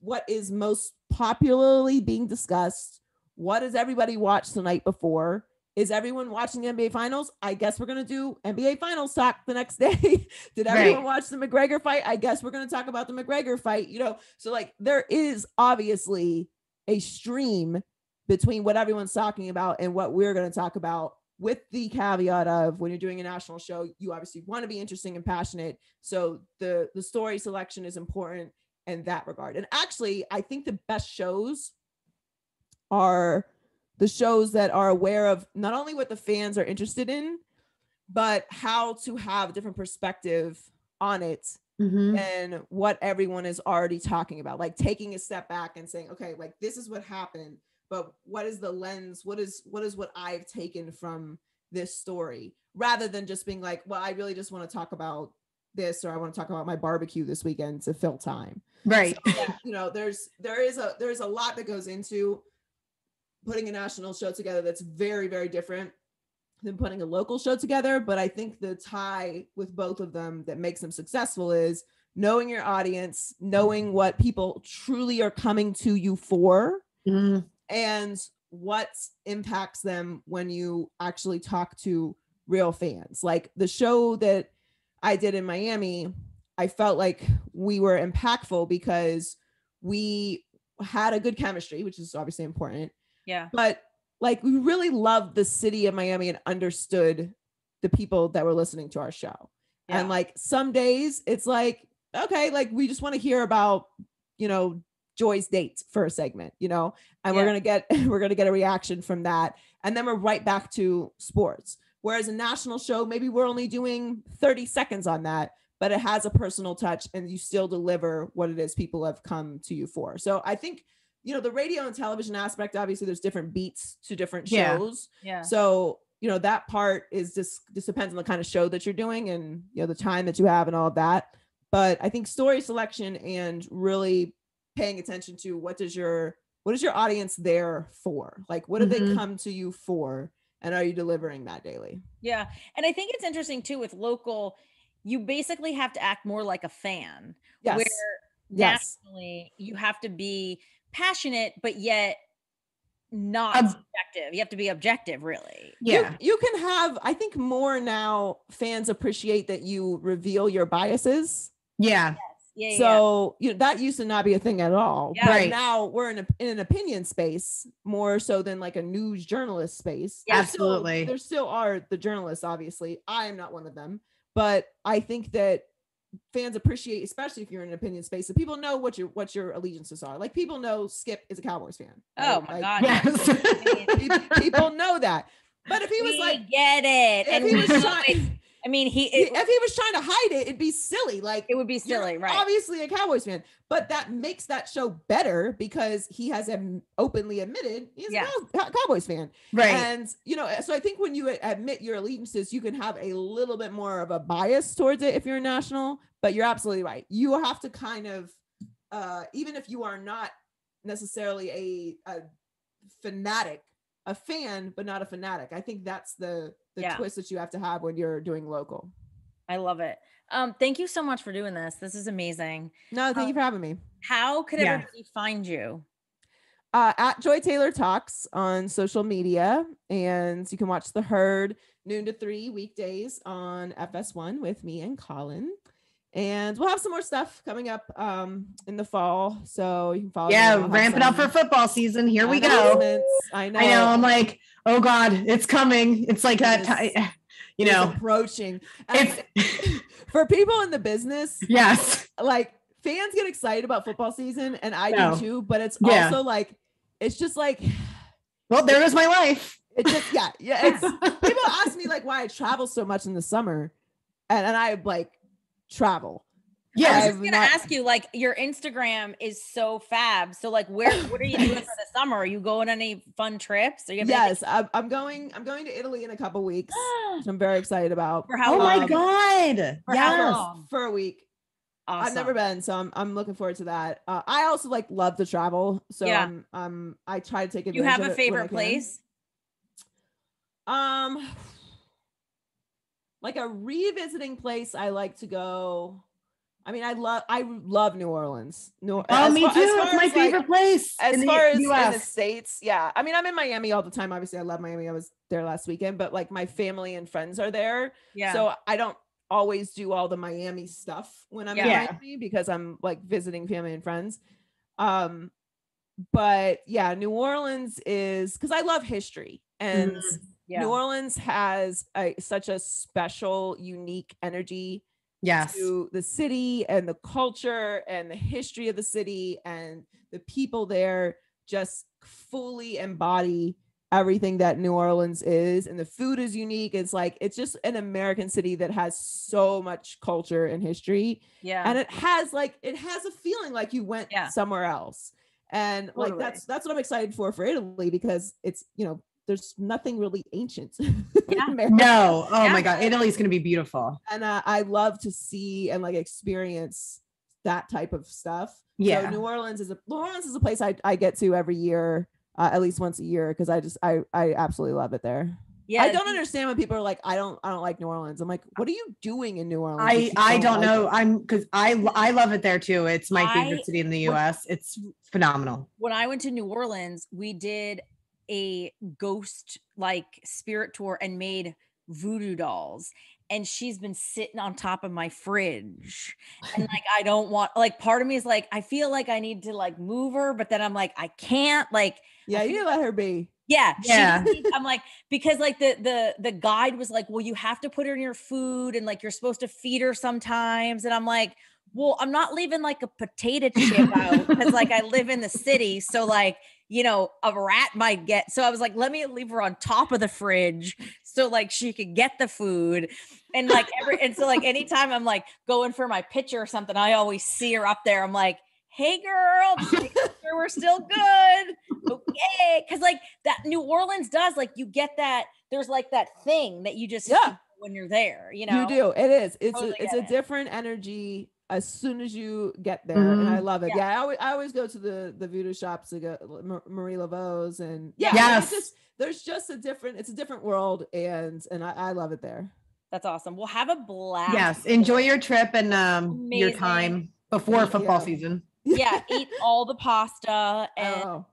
what is most popularly being discussed, what does everybody watch the night before? Is everyone watching the NBA finals? I guess we're going to do NBA finals talk the next day. Did everyone watch the McGregor fight? I guess we're going to talk about the McGregor fight, you know? So like, there is obviously a stream between what everyone's talking about and what we're going to talk about, with the caveat of, when you're doing a national show, you obviously want to be interesting and passionate. So the story selection is important in that regard. And actually, I think the best shows are the shows that are aware of not only what the fans are interested in, but how to have a different perspective on it and what everyone is already talking about. Like taking a step back and saying, okay, like this is what happened, but what is the lens? What is what I've taken from this story, rather than just being like, well, I really just want to talk about this, or I want to talk about my barbecue this weekend to fill time. Right. So, you know, there is a lot that goes into putting a national show together that's very, very different than putting a local show together. But I think the tie with both of them that makes them successful is knowing your audience, knowing what people truly are coming to you for, and what impacts them when you actually talk to real fans. Like the show that I did in Miami, I felt like we were impactful because we had a good chemistry, which is obviously important. Yeah. But like, we really loved the city of Miami and understood the people that were listening to our show. Yeah. And like, some days it's like, okay, like we just want to hear about, you know, Joy's dates for a segment, you know, and we're going to get a reaction from that. And then we're right back to sports. Whereas a national show, maybe we're only doing 30 seconds on that, but it has a personal touch and you still deliver what it is people have come to you for. So I think, you know, the radio and television aspect, obviously there's different beats to different shows. Yeah. So, you know, that part is just depends on the kind of show that you're doing and, you know, the time that you have and all of that. But I think story selection and really paying attention to what is your audience there for? Like, what do they come to you for? And are you delivering that daily? Yeah. And I think it's interesting too, with local, you basically have to act more like a fan. Yes. Where nationally you have to be passionate, but yet not subjective. You have to be objective, really. Yeah. You can have, I think more now fans appreciate that you reveal your biases. Yeah. Yeah. So you know, that used to not be a thing at all. Yeah. But now we're in an opinion space more so than like a news journalist space. Yeah, absolutely. There still are the journalists, obviously. I am not one of them. But I think that fans appreciate, especially if you're in an opinion space, so people know what your allegiances are. Like people know Skip is a Cowboys fan. Oh my God. Yes. People know that. But if he was like, get it. If he was trying, I mean, if he was trying to hide it, it'd be silly. Like it would be silly, right? Obviously a Cowboys fan, but that makes that show better because he has openly admitted he's a Cowboys fan, right? And you know, so I think when you admit your allegiances, you can have a little bit more of a bias towards it if you're national. But you're absolutely right. You have to kind of, even if you are not necessarily a fanatic, a fan, but not a fanatic. I think that's the twist that you have to have when you're doing local. I love it. Thank you so much for doing this. This is amazing. No, thank you for having me. How could everybody find you? At Joy Taylor Talks on social media, and you can watch The Herd noon to 3 weekdays on FS1 with me and Colin. And we'll have some more stuff coming up in the fall, so you can follow. Yeah, ramp it up for football season. Here we go. I know. I'm like, oh God, it's coming. It's like that time, you know, approaching. For people in the business, yes, like fans get excited about football season, and I do too. But it's also like, it's just like, well, there goes my life. It just It's people ask me like why I travel so much in the summer, and I like travel. Yeah, I was gonna ask you, like, your Instagram is so fab. So like, what are you doing for the summer? Are you going on any fun trips? Are you I'm going to Italy in a couple weeks, which I'm very excited about. For how long? Oh my God. For how long? For a week. Awesome. I've never been, so I'm looking forward to that. I also like love to travel, so I try to take advantage. You have of a it favorite place? Like a revisiting place I like to go. I mean, I love New Orleans. Me too. It's my favorite place. As far as in the States, yeah. I mean, I'm in Miami all the time. Obviously, I love Miami. I was there last weekend, but like my family and friends are there. Yeah. So I don't always do all the Miami stuff when I'm in Miami because I'm like visiting family and friends. But yeah, New Orleans is because I love history, and New Orleans has such a special, unique energy. Yes. To the city and the culture and the history of the city, and the people there just fully embody everything that New Orleans is. And the food is unique. It's just an American city that has so much culture and history. Yeah. And it has a feeling like you went somewhere else. And totally. like that's what I'm excited for Italy, because it's, there's nothing really ancient. No. Oh my God. Italy's going to be beautiful. And I love to see and like experience that type of stuff. Yeah. So New Orleans is a place I get to every year, at least once a year. Cause I absolutely love it there. Yeah. I don't understand when people are like, I don't like New Orleans. I'm like, what are you doing in New Orleans? I don't know. Cause I love it there too. It's my favorite city in the US. It's phenomenal. When I went to New Orleans, we did a ghost like spirit tour and made voodoo dolls, and she's been sitting on top of my fridge, and like I don't want, like, part of me is like, I feel like I need to like move her, but then I'm like, I can't, like, you need to let her be. I'm like, because like the guide was like, well, you have to put her in your food, and like you're supposed to feed her sometimes, and I'm like, well, I'm not leaving like a potato chip out because like I live in the city. So like, a rat might get, so I was like, let me leave her on top of the fridge so like she could get the food. And like and so like anytime I'm like going for my picture or something, I always see her up there. I'm like, hey girl, just make sure we're still good. Okay. Cause like that New Orleans does, like you get that, there's like that thing that you just feel when you're there, You do. It is. It's a different energy as soon as you get there. And I love it. Yeah. I always go to the voodoo shops to go Marie Laveau's, and there's just it's a different world, and I love it there. That's awesome. We'll have a blast. Yes. Enjoy your trip and your time before football season. Yeah. Eat all the pasta and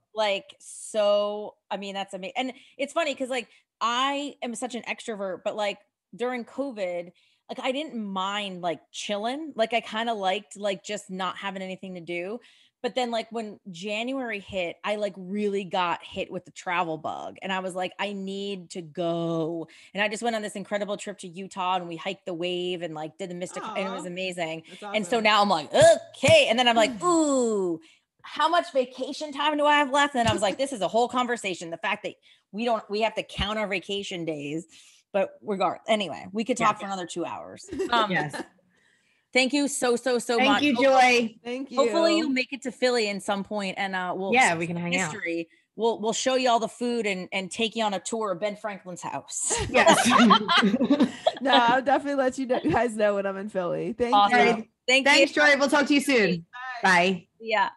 that's amazing. And it's funny because like I am such an extrovert, but like during COVID, like I didn't mind like chilling. Like I kind of liked like just not having anything to do. But then like when January hit, I like really got hit with the travel bug, and I was like, I need to go. And I just went on this incredible trip to Utah, and we hiked the wave and like did the Mystic, and it was amazing. Awesome. And so now I'm like, okay. And then I'm like, ooh, how much vacation time do I have left? And I was like, this is a whole conversation. The fact that we have to count our vacation days. But regardless, anyway, we could talk for another 2 hours. Yes. Thank you so much. Thank you, Joy. Thank you. Hopefully you'll make it to Philly in some point, and we can hang out. We'll show you all the food and take you on a tour of Ben Franklin's house. Yes. No, I'll definitely let you guys know when I'm in Philly. Thank you. Thanks, Joy. We'll talk to you soon. Bye. Bye. Yeah.